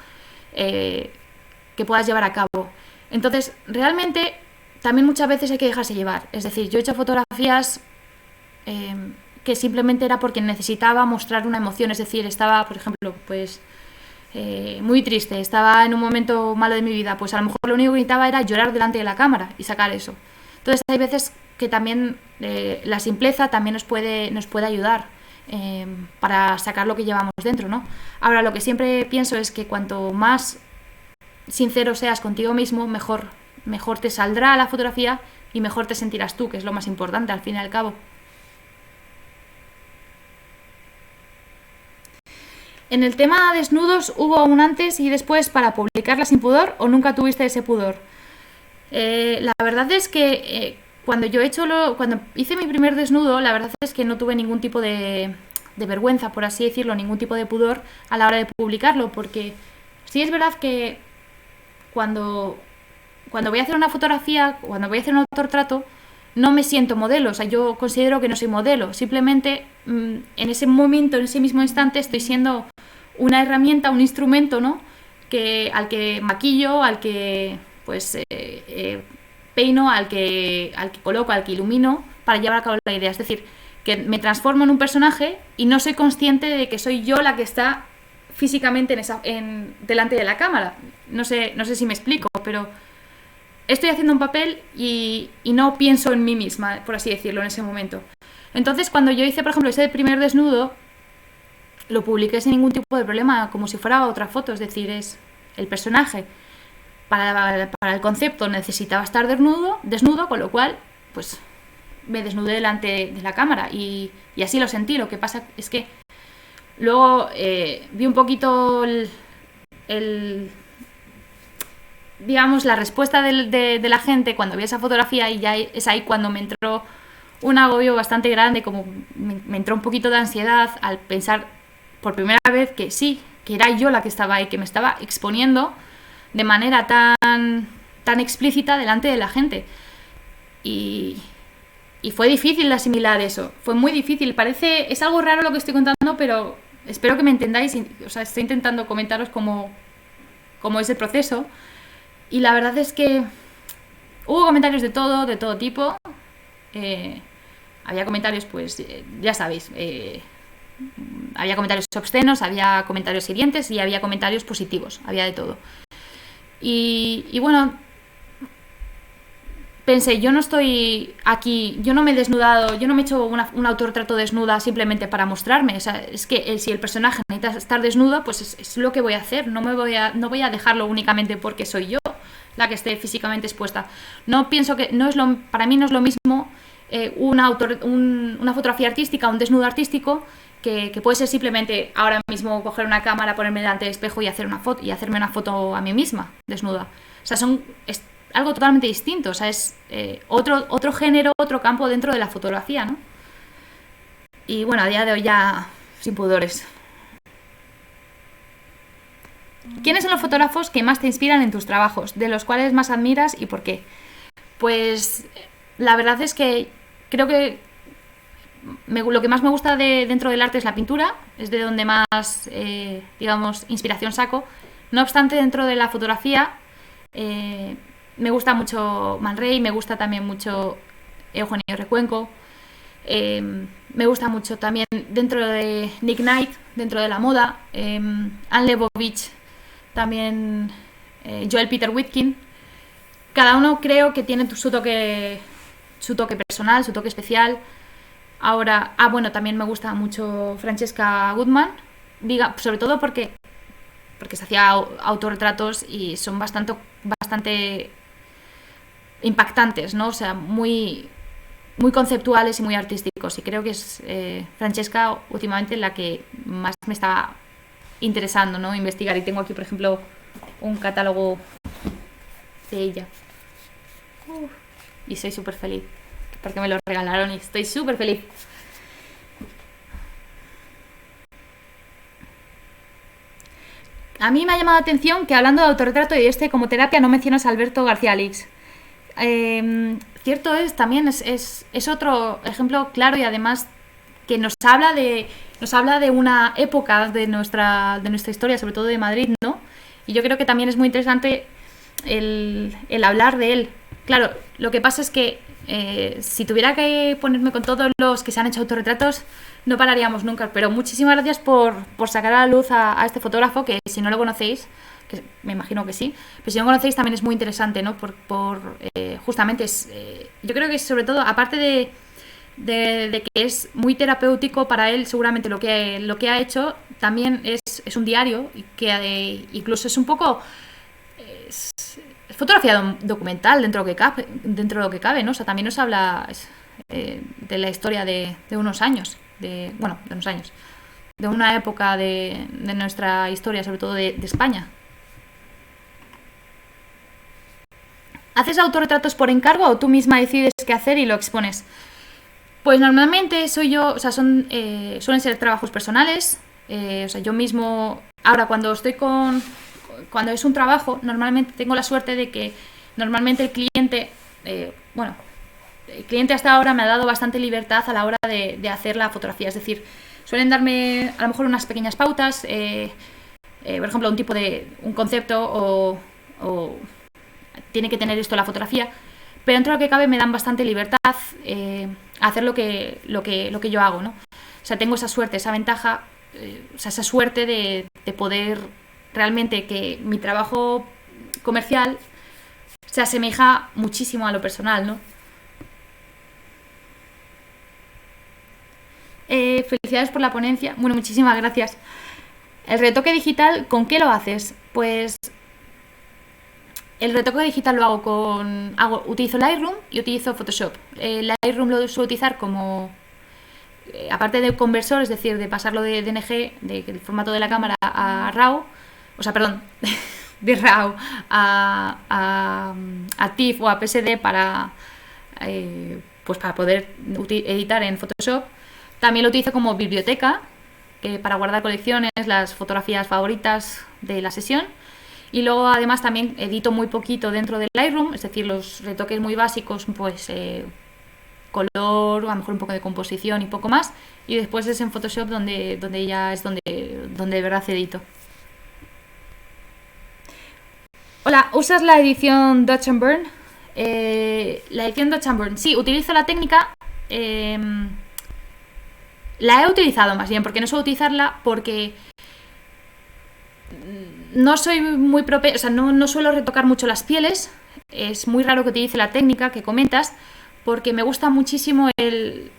que puedas llevar a cabo. Entonces, realmente, también muchas veces hay que dejarse llevar. Es decir, yo he hecho fotografías que simplemente era porque necesitaba mostrar una emoción. Es decir, estaba, por ejemplo, pues muy triste, estaba en un momento malo de mi vida, pues a lo mejor lo único que necesitaba era llorar delante de la cámara y sacar eso. Entonces, hay veces que también la simpleza también nos puede ayudar para sacar lo que llevamos dentro, ¿no? Ahora, lo que siempre pienso es que cuanto más sincero seas contigo mismo, mejor te saldrá la fotografía y mejor te sentirás tú, que es lo más importante al fin y al cabo. En el tema desnudos, ¿hubo un antes y después para publicarla sin pudor o nunca tuviste ese pudor? La verdad es que cuando hice mi primer desnudo, la verdad es que no tuve ningún tipo de vergüenza, por así decirlo, ningún tipo de pudor a la hora de publicarlo, porque sí es verdad que cuando voy a hacer una fotografía, cuando voy a hacer un autorretrato, no me siento modelo, o sea, yo considero que no soy modelo, simplemente en ese momento, en ese mismo instante, estoy siendo una herramienta, un instrumento, ¿no? Al que maquillo, al que pues peino, al que coloco, al que ilumino para llevar a cabo la idea. Es decir, que me transformo en un personaje y no soy consciente de que soy yo la que está físicamente delante de la cámara. No sé si me explico, pero estoy haciendo un papel y no pienso en mí misma, por así decirlo, en ese momento. Entonces, cuando yo hice, por ejemplo, ese primer desnudo, lo publiqué sin ningún tipo de problema, como si fuera otra foto. Es decir, es el personaje. Para el concepto necesitaba estar desnudo, con lo cual, pues me desnudé delante de la cámara y así lo sentí. Lo que pasa es que luego vi un poquito digamos, la respuesta de la gente cuando vi esa fotografía, y ya es ahí cuando me entró un agobio bastante grande, como me entró un poquito de ansiedad al pensar por primera vez que sí, que era yo la que estaba ahí, que me estaba exponiendo de manera tan explícita delante de la gente. Y fue difícil de asimilar eso, fue muy difícil. Es algo raro lo que estoy contando, pero espero que me entendáis. O sea, estoy intentando comentaros cómo es el proceso. Y la verdad es que hubo comentarios de todo tipo. Había comentarios, pues, ya sabéis, había comentarios obscenos, había comentarios hirientes y había comentarios positivos, había de todo. Y bueno, pensé, yo no estoy aquí, yo no me he desnudado, yo no me he hecho un autorretrato desnuda simplemente para mostrarme. O sea, es que si el personaje necesita estar desnudo, pues es lo que voy a hacer. No voy a dejarlo únicamente porque soy yo la que esté físicamente expuesta. No pienso que para mí no es lo mismo una fotografía artística, un desnudo artístico, que puede ser simplemente ahora mismo coger una cámara, ponerme delante del espejo y hacerme una foto a mí misma desnuda. O sea, es algo totalmente distinto. O sea, es otro género, otro campo dentro de la fotografía, ¿no? Y bueno, a día de hoy ya sin pudores. ¿Quiénes son los fotógrafos que más te inspiran en tus trabajos? ¿De los cuales más admiras y por qué? Pues la verdad es que creo que lo que más me gusta dentro del arte es la pintura, es de donde más, digamos, inspiración saco. No obstante, dentro de la fotografía me gusta mucho Man Ray, me gusta también mucho Eugenio Recuenco, me gusta mucho también dentro de Nick Knight, dentro de la moda, Anne Leibovitz, también Joel Peter Witkin. Cada uno creo que tiene su toque personal, su toque especial. Ahora, bueno, también me gusta mucho Francesca Goodman, sobre todo porque se hacía autorretratos y son bastante impactantes, ¿no? O sea, muy conceptuales y muy artísticos. Y creo que es Francesca últimamente la que más me está interesando, ¿no? Investigar. Y tengo aquí, por ejemplo, un catálogo de ella. Y soy súper feliz porque me lo regalaron y estoy súper feliz. A mí me ha llamado la atención que hablando de autorretrato y como terapia no mencionas a Alberto García Alix. Cierto es, también es otro ejemplo claro y además que nos habla de una época de nuestra historia, sobre todo de Madrid, ¿no? Y yo creo que también es muy interesante el hablar de él. Claro, lo que pasa es que si tuviera que ponerme con todos los que se han hecho autorretratos, no pararíamos nunca. Pero muchísimas gracias por sacar a la luz a este fotógrafo, que si no lo conocéis, que me imagino que sí, pero si no lo conocéis también es muy interesante, ¿no? Justamente yo creo que sobre todo, aparte de que es muy terapéutico para él, seguramente lo que ha hecho también es un diario y que incluso es un poco es fotografía documental dentro de lo que cabe, ¿no? O sea, también nos habla de la historia de unos años, de una época de nuestra historia, sobre todo de España. ¿Haces autorretratos por encargo o tú misma decides qué hacer y lo expones? Pues normalmente suelen ser trabajos personales. O sea, yo mismo, ahora cuando es un trabajo, normalmente tengo la suerte de que normalmente el cliente, el cliente hasta ahora me ha dado bastante libertad a la hora de hacer la fotografía. Es decir, suelen darme a lo mejor unas pequeñas pautas, por ejemplo, un concepto o tiene que tener esto la fotografía, pero dentro de lo que cabe me dan bastante libertad a hacer lo que yo hago, ¿no? O sea, tengo esa suerte, esa ventaja, esa suerte de poder realmente que mi trabajo comercial se asemeja muchísimo a lo personal, ¿no? Felicidades por la ponencia. Bueno, muchísimas gracias. El retoque digital, ¿con qué lo haces? Pues el retoque digital lo hago utilizo Lightroom y utilizo Photoshop. Lightroom lo suelo utilizar como aparte de conversor, es decir, de pasarlo de DNG, del formato de la cámara a RAW, de RAW a TIFF o a PSD para poder editar en Photoshop. También lo utilizo como biblioteca para guardar colecciones, las fotografías favoritas de la sesión. Y luego además también edito muy poquito dentro del Lightroom, es decir, los retoques muy básicos, pues color, a lo mejor un poco de composición y poco más. Y después es en Photoshop donde ya es donde de verdad edito. Hola, ¿usas la edición Dutch and Burn? La edición Dutch and Burn, sí, utilizo la técnica. La he utilizado más bien, porque no suelo utilizarla porque no soy muy o sea, no suelo retocar mucho las pieles. Es muy raro que utilice la técnica que comentas, porque me gusta muchísimo el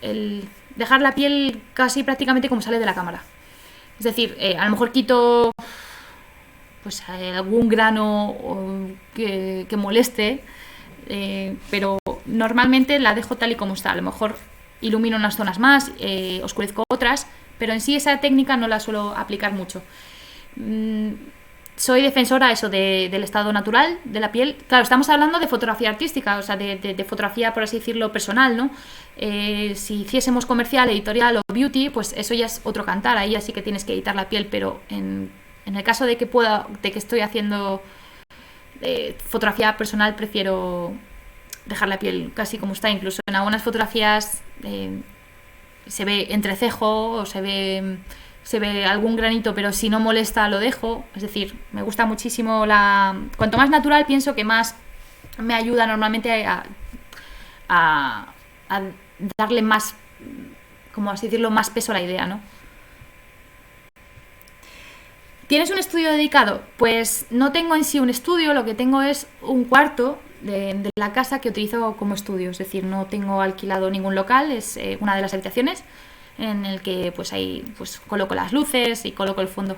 dejar la piel casi prácticamente como sale de la cámara. Es decir, a lo mejor quito pues algún grano que moleste, pero normalmente la dejo tal y como está. A lo mejor ilumino unas zonas más, oscurezco otras, pero en sí esa técnica no la suelo aplicar mucho. Soy defensora del estado natural de la piel. Claro, estamos hablando de fotografía artística, o sea, de fotografía, por así decirlo, personal, ¿no? Si hiciésemos comercial, editorial o beauty, pues eso ya es otro cantar. Ahí así que tienes que editar la piel, pero en el caso de que estoy haciendo fotografía personal, prefiero dejar la piel casi como está. Incluso en algunas fotografías se ve entrecejo o se ve algún granito, pero si no molesta lo dejo. Es decir, me gusta muchísimo cuanto más natural pienso que más me ayuda normalmente a darle más, como así decirlo, más peso a la idea, ¿no? ¿Tienes un estudio dedicado? Pues no tengo en sí un estudio, lo que tengo es un cuarto de la casa que utilizo como estudio, es decir, no tengo alquilado ningún local, es una de las habitaciones en el que pues ahí pues coloco las luces y coloco el fondo.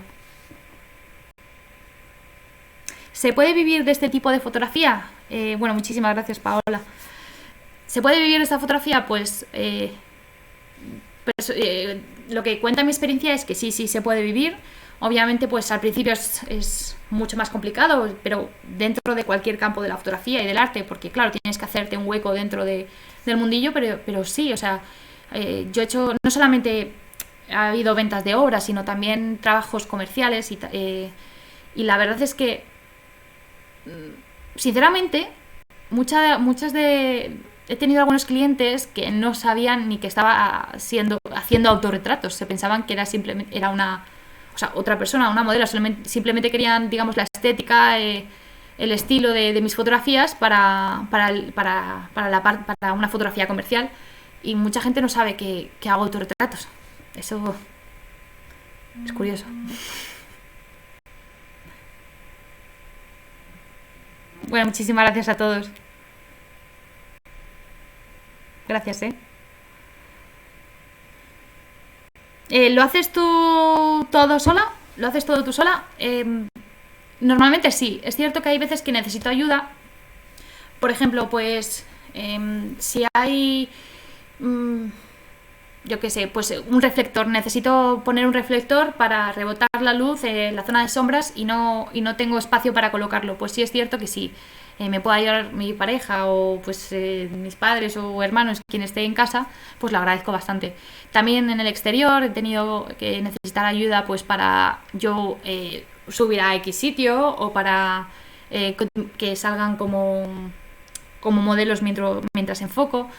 ¿Se puede vivir de este tipo de fotografía? Bueno, muchísimas gracias, Paola. ¿Se puede vivir de esta fotografía? Pues lo que cuenta mi experiencia es que sí se puede vivir. Obviamente, pues al principio es mucho más complicado, pero dentro de cualquier campo de la fotografía y del arte, porque claro, tienes que hacerte un hueco dentro del mundillo, pero sí, o sea, yo he hecho, no solamente ha habido ventas de obras, sino también trabajos comerciales y la verdad es que, sinceramente, he tenido algunos clientes que no sabían ni que estaba haciendo autorretratos, se pensaban que era otra persona, una modelo, simplemente querían, digamos, la estética, el estilo de mis fotografías para una fotografía comercial, y mucha gente no sabe que hago autorretratos. Eso es curioso. Bueno, muchísimas gracias a todos. Gracias, ¿Lo haces tú todo sola? ¿Lo haces todo tú sola? Normalmente sí. Es cierto que hay veces que necesito ayuda. Por ejemplo, pues si hay, yo qué sé, pues un reflector. Necesito poner un reflector para rebotar la luz en la zona de sombras y no tengo espacio para colocarlo. Pues sí es cierto que sí. Me puede ayudar mi pareja o pues mis padres o hermanos, quien esté en casa, pues lo agradezco bastante. También en el exterior he tenido que necesitar ayuda pues para yo subir a X sitio o para que salgan como modelos mientras enfoco.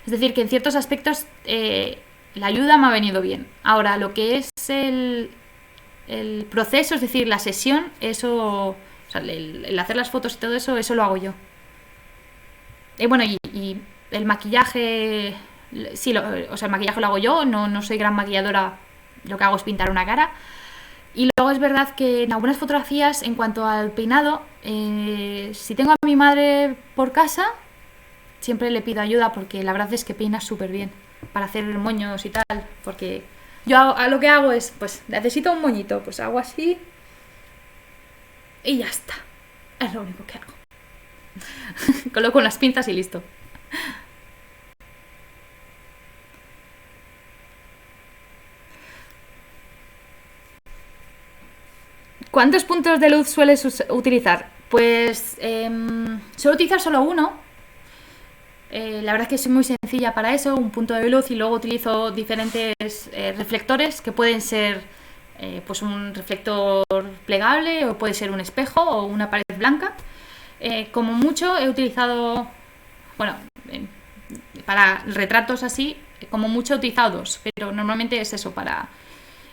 Es decir, que en ciertos aspectos la ayuda me ha venido bien. Ahora, lo que es el proceso, es decir, la sesión, eso... O sea, el hacer las fotos y todo eso, eso lo hago yo. Y bueno, y el maquillaje, sí, o sea, el maquillaje lo hago yo, no soy gran maquilladora, lo que hago es pintar una cara. Y luego es verdad que en algunas fotografías, en cuanto al peinado, si tengo a mi madre por casa, siempre le pido ayuda porque la verdad es que peina súper bien para hacer moños y tal, porque yo lo que hago es, pues necesito un moñito, pues hago así y ya está. Es lo único que hago. Coloco unas pinzas y listo. ¿Cuántos puntos de luz sueles utilizar? Pues suelo utilizar solo uno. La verdad es que soy muy sencilla para eso, un punto de luz, y luego utilizo diferentes reflectores que pueden ser pues un reflector plegable o puede ser un espejo o una pared blanca. Como mucho he utilizado, bueno, para retratos así, como mucho he utilizado dos, pero normalmente es eso, para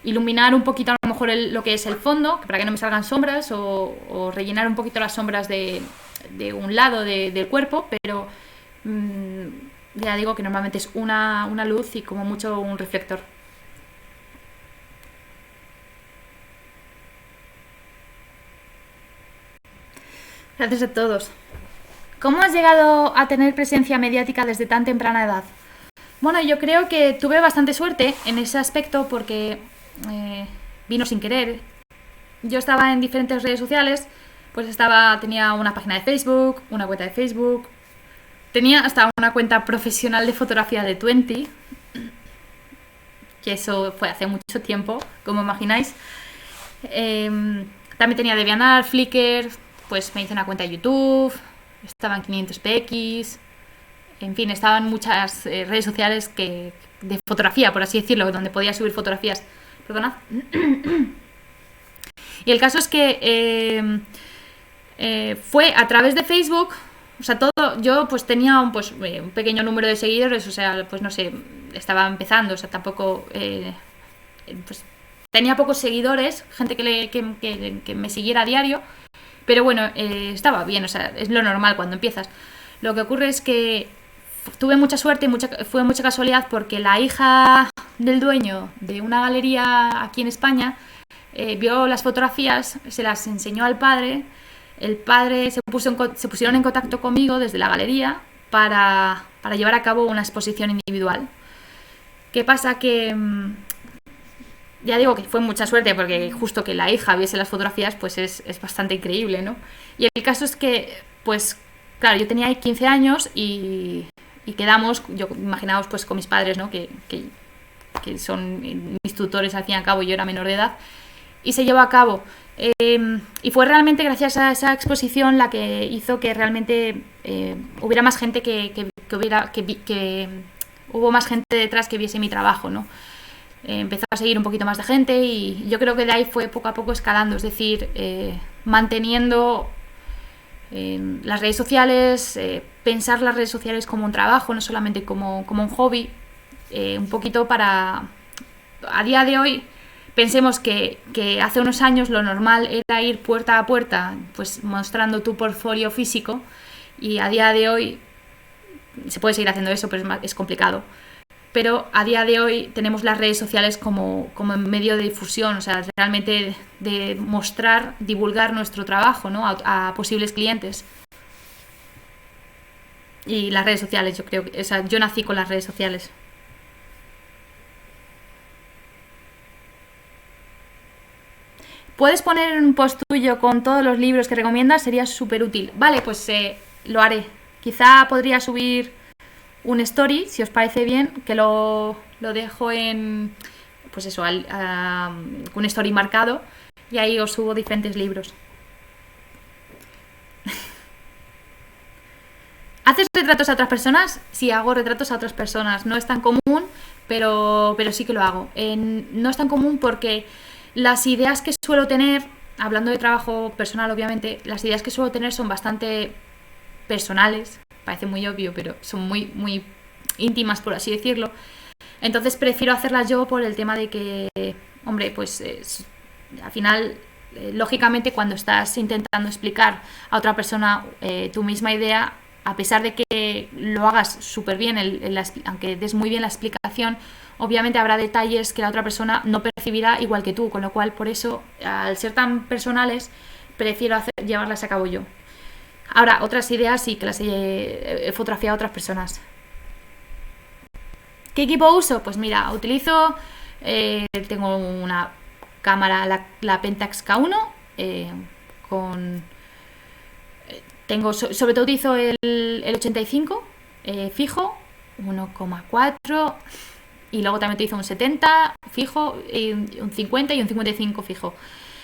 iluminar un poquito a lo mejor lo que es el fondo, para que no me salgan sombras, o rellenar un poquito las sombras de un lado del cuerpo, pero ya digo que normalmente es una luz y como mucho un reflector. Gracias a todos. ¿Cómo has llegado a tener presencia mediática desde tan temprana edad? Bueno, yo creo que tuve bastante suerte en ese aspecto porque vino sin querer. Yo estaba en diferentes redes sociales, pues tenía una página de Facebook, una cuenta de Facebook, tenía hasta una cuenta profesional de fotografía de 20, que eso fue hace mucho tiempo, como imagináis. También tenía DeviantArt, Flickr, pues me hice una cuenta de YouTube, estaba en 500px, en fin, estaban muchas redes sociales de fotografía, por así decirlo, donde podía subir fotografías. Perdonad. Y el caso es que fue a través de Facebook, o sea, yo pues tenía un pequeño número de seguidores, o sea, pues no sé, estaba empezando, o sea, tampoco, pues tenía pocos seguidores, gente que me siguiera a diario, pero bueno, estaba bien, o sea, es lo normal cuando empiezas. Lo que ocurre es que tuve mucha suerte y fue mucha casualidad porque la hija del dueño de una galería aquí en España vio las fotografías, se las enseñó al padre el padre se pusieron en contacto conmigo desde la galería para llevar a cabo una exposición individual. ¿Qué pasa? Que ya digo que fue mucha suerte, porque justo que la hija viese las fotografías, pues es bastante increíble, ¿no? Y el caso es que, pues, claro, yo tenía ahí 15 años y quedamos, yo imaginaos pues con mis padres, ¿no? Que son mis tutores al fin y al cabo, yo era menor de edad, y se llevó a cabo. Y fue realmente gracias a esa exposición la que hizo que realmente hubiera más gente que hubo más gente detrás que viese mi trabajo, ¿no? Empezó a seguir un poquito más de gente y yo creo que de ahí fue poco a poco escalando, es decir, manteniendo las redes sociales, pensar las redes sociales como un trabajo, no solamente como un hobby, un poquito para, a día de hoy, pensemos que hace unos años lo normal era ir puerta a puerta, pues mostrando tu portfolio físico, y a día de hoy se puede seguir haciendo eso, pero es complicado. Pero a día de hoy tenemos las redes sociales como medio de difusión, o sea, realmente de mostrar, divulgar nuestro trabajo, ¿no? a posibles clientes. Y las redes sociales, yo creo que, o sea, yo nací con las redes sociales. Puedes poner un post tuyo con todos los libros que recomiendas, sería súper útil. Vale, pues lo haré. Quizá podría subir un story, si os parece bien, que lo dejo en, pues eso, un story marcado, y ahí os subo diferentes libros. ¿Haces retratos a otras personas? Sí, hago retratos a otras personas. No es tan común, pero sí que lo hago. No es tan común porque las ideas que suelo tener, hablando de trabajo personal obviamente, las ideas que suelo tener son bastante personales. Parece muy obvio, pero son muy, muy íntimas, por así decirlo. Entonces prefiero hacerlas yo por el tema de que, hombre, pues al final, lógicamente, cuando estás intentando explicar a otra persona tu misma idea, a pesar de que lo hagas súper bien, aunque des muy bien la explicación, obviamente habrá detalles que la otra persona no percibirá igual que tú, con lo cual, por eso, al ser tan personales, prefiero llevarlas a cabo yo. Ahora, otras ideas sí que las he fotografiado a otras personas. ¿Qué equipo uso? Pues mira, tengo una cámara, la Pentax K1, sobre todo utilizo el 85 fijo, 1,4, y luego también utilizo un 70 fijo, y un 50 y un 55 fijo.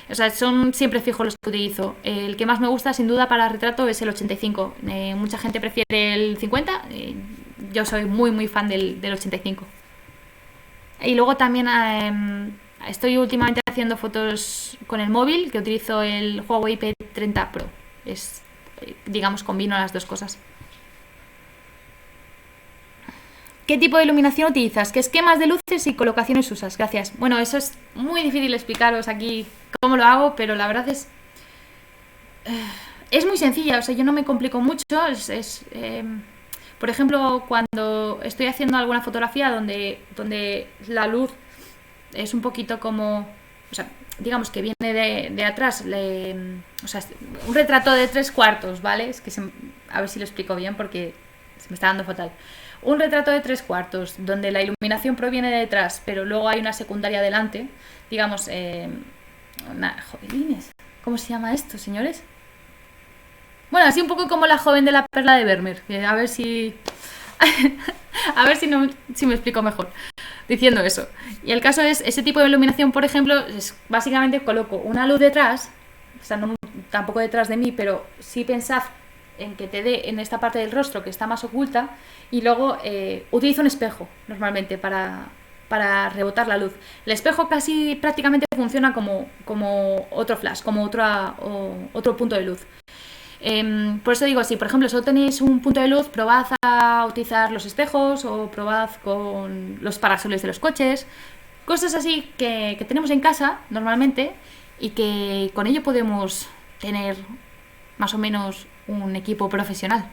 O sea, son siempre fijos los que utilizo. El que más me gusta, sin duda, para retrato es el 85. Mucha gente prefiere el 50. Yo soy muy, muy fan del 85. Y luego también estoy últimamente haciendo fotos con el móvil, que utilizo el Huawei P30 Pro. Digamos, combino las dos cosas. ¿Qué tipo de iluminación utilizas? ¿Qué esquemas de luces y colocaciones usas? Gracias. Bueno, eso es muy difícil explicaros aquí cómo lo hago, pero la verdad es muy sencilla. O sea, yo no me complico mucho. Por ejemplo, cuando estoy haciendo alguna fotografía donde la luz es un poquito como, o sea, digamos que viene de atrás, o sea, un retrato de 3/4, ¿vale? Es que a ver si lo explico bien porque se me está dando fatal. Un retrato de 3/4, donde la iluminación proviene de detrás, pero luego hay una secundaria delante, digamos, joderines, ¿cómo se llama esto, señores? Bueno, así un poco como la joven de la perla de Vermeer, a ver si si me explico mejor diciendo eso. Y el caso es, ese tipo de iluminación, por ejemplo, básicamente coloco una luz detrás, o sea, no tampoco detrás de mí, pero sí pensad en que te dé en esta parte del rostro que está más oculta, y luego utilizo un espejo normalmente para rebotar la luz. El espejo casi prácticamente funciona como otro flash, como otro punto de luz. Por eso digo, si por ejemplo solo tenéis un punto de luz, probad a utilizar los espejos o probad con los parasoles de los coches, cosas así que tenemos en casa normalmente y que con ello podemos tener más o menos un equipo profesional.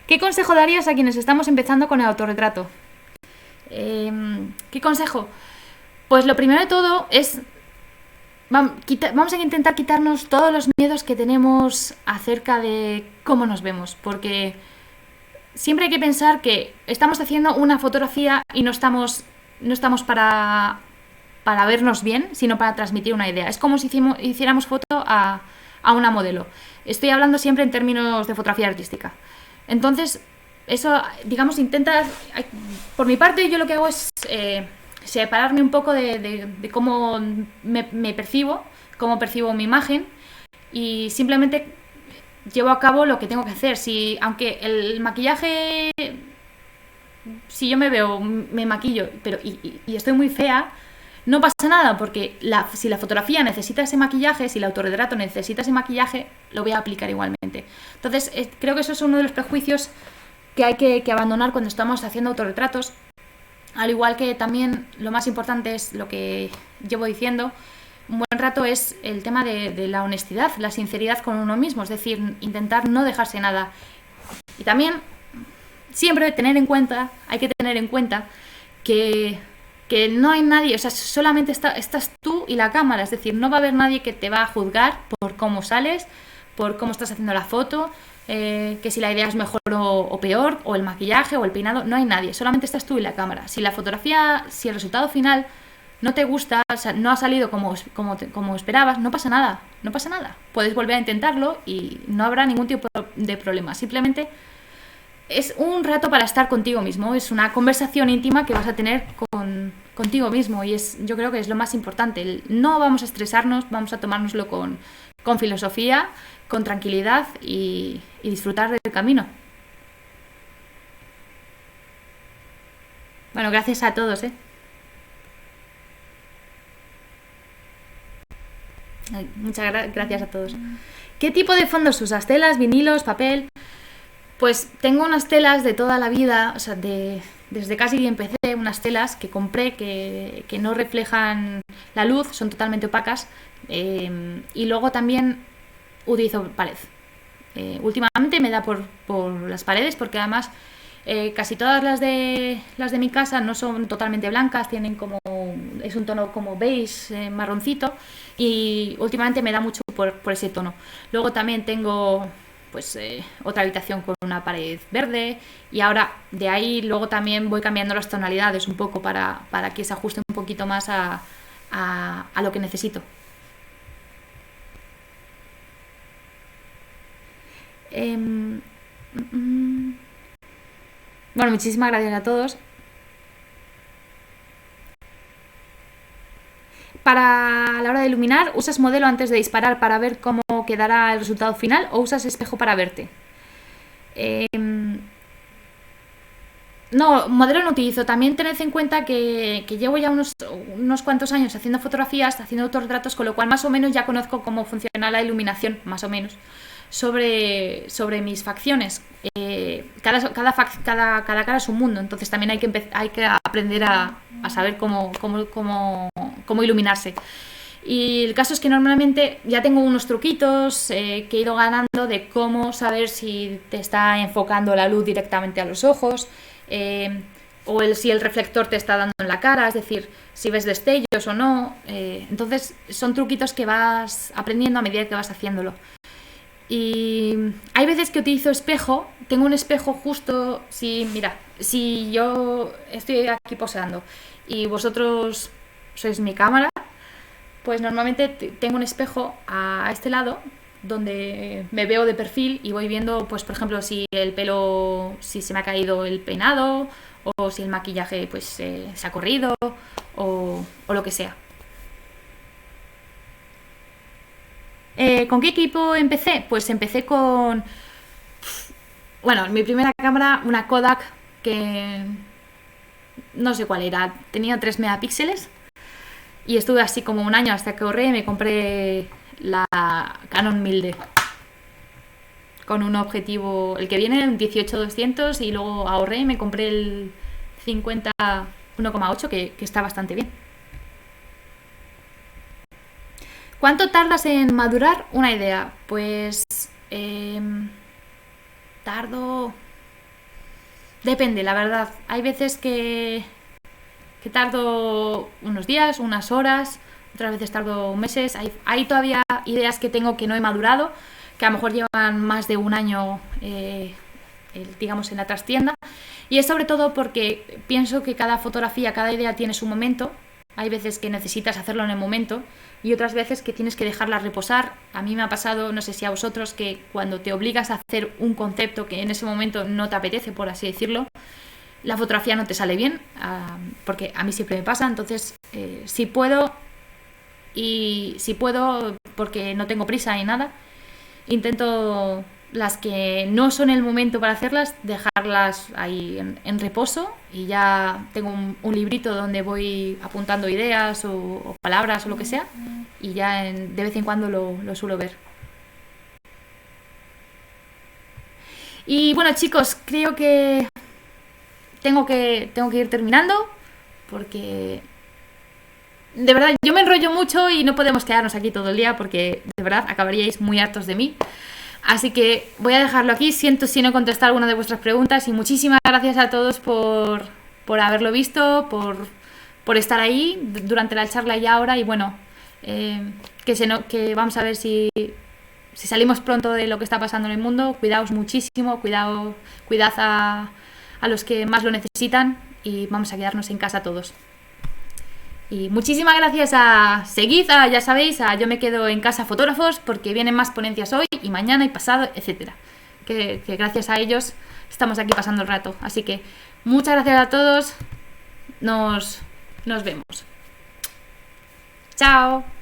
¿Qué consejo darías a quienes estamos empezando con el autorretrato? ¿Qué consejo? Pues lo primero de todo es, vamos a intentar quitarnos todos los miedos que tenemos acerca de cómo nos vemos, porque siempre hay que pensar que estamos haciendo una fotografía y no estamos para vernos bien, sino para transmitir una idea. Es como si hiciéramos foto a una modelo. Estoy hablando siempre en términos de fotografía artística. Entonces, eso, digamos, por mi parte, yo lo que hago es separarme un poco de cómo me percibo, cómo percibo mi imagen, y simplemente llevo a cabo lo que tengo que hacer. Aunque el maquillaje, si yo me veo, me maquillo, y estoy muy fea, no pasa nada, porque si la fotografía necesita ese maquillaje, si el autorretrato necesita ese maquillaje, lo voy a aplicar igualmente. Entonces, creo que eso es uno de los prejuicios que hay que abandonar cuando estamos haciendo autorretratos. Al igual que también lo más importante es lo que llevo diciendo, un buen rato es el tema de la honestidad, la sinceridad con uno mismo, es decir, intentar no dejarse nada. Y también siempre hay que tener en cuenta que no hay nadie, o sea, solamente estás tú y la cámara, es decir, no va a haber nadie que te va a juzgar por cómo sales, por cómo estás haciendo la foto, que si la idea es mejor o peor, o el maquillaje o el peinado, no hay nadie, solamente estás tú y la cámara. Si la fotografía, si el resultado final no te gusta, o sea, no ha salido como esperabas, no pasa nada. Puedes volver a intentarlo y no habrá ningún tipo de problema. Simplemente es un rato para estar contigo mismo, es una conversación íntima que vas a tener contigo mismo, y yo creo que es lo más importante. No vamos a estresarnos, vamos a tomárnoslo con filosofía, con tranquilidad y disfrutar del camino. Bueno, gracias a todos, Muchas gracias a todos. ¿Qué tipo de fondos usas? ¿Telas, vinilos, papel? Pues tengo unas telas de toda la vida, o sea, desde casi que empecé, unas telas que compré que no reflejan la luz, son totalmente opacas, y luego también utilizo pared. Últimamente me da por las paredes, porque además casi todas las de mi casa no son totalmente blancas, es un tono como beige, marroncito, y últimamente me da mucho por ese tono. Luego también tengo pues otra habitación con una pared verde, y ahora de ahí luego también voy cambiando las tonalidades un poco para que se ajuste un poquito más a lo que necesito. Bueno, muchísimas gracias a todos. Para la hora de iluminar, ¿usas modelo antes de disparar para ver cómo quedará el resultado final, o usas espejo para verte? No, modelo no utilizo. También tened en cuenta que llevo ya unos cuantos años haciendo fotografías, haciendo autorretratos, con lo cual más o menos ya conozco cómo funciona la iluminación, más o menos, sobre mis facciones. Cada cara es un mundo, entonces también hay que aprender a saber cómo iluminarse. Y el caso es que normalmente ya tengo unos truquitos que he ido ganando de cómo saber si te está enfocando la luz directamente a los ojos, o si el reflector te está dando en la cara, es decir, si ves destellos o no. Entonces son truquitos que vas aprendiendo a medida que vas haciéndolo. Y hay veces que utilizo espejo. Tengo un espejo justo, si yo estoy aquí posando y vosotros sois mi cámara, pues normalmente tengo un espejo a este lado donde me veo de perfil y voy viendo, pues por ejemplo, si se me ha caído el peinado, o si el maquillaje pues se ha corrido, o lo que sea. ¿Con qué equipo empecé? Pues empecé con... Bueno, mi primera cámara, una Kodak, que no sé cuál era, tenía 3 megapíxeles, y estuve así como un año hasta que ahorré y me compré la Canon 1000D con un objetivo, el que viene, un 18-200, y luego ahorré y me compré el 50 1,8 que está bastante bien. ¿Cuánto tardas en madurar una idea? Pues tardo... Depende, la verdad. Hay veces que que tardo unos días, unas horas, otras veces tardo meses. Hay todavía ideas que tengo que no he madurado, que a lo mejor llevan más de un año, digamos, en la trastienda. Y es sobre todo porque pienso que cada fotografía, cada idea tiene su momento. Hay veces que necesitas hacerlo en el momento y otras veces que tienes que dejarla reposar. A mí me ha pasado, no sé si a vosotros, que cuando te obligas a hacer un concepto que en ese momento no te apetece, por así decirlo, la fotografía no te sale bien, porque a mí siempre me pasa. Entonces, si puedo, porque no tengo prisa ni nada, intento las que no son el momento para hacerlas, dejarlas ahí en reposo, y ya tengo un librito donde voy apuntando ideas o palabras o lo que sea, y ya de vez en cuando lo suelo ver. Y bueno, chicos, creo que tengo que ir terminando, porque de verdad yo me enrollo mucho y no podemos quedarnos aquí todo el día, porque de verdad acabaríais muy hartos de mí. Así que voy a dejarlo aquí. Siento si no he contestado alguna de vuestras preguntas, y muchísimas gracias a todos por haberlo visto, por estar ahí durante la charla y ahora. Y bueno, que vamos a ver si salimos pronto de lo que está pasando en el mundo. Cuidaos muchísimo, cuidad a los que más lo necesitan, y vamos a quedarnos en casa todos. Y muchísimas gracias seguid ya sabéis, Yo Me Quedo en Casa Fotógrafos, porque vienen más ponencias hoy y mañana y pasado, etcétera. Que gracias a ellos estamos aquí pasando el rato. Así que muchas gracias a todos. Nos vemos. Chao.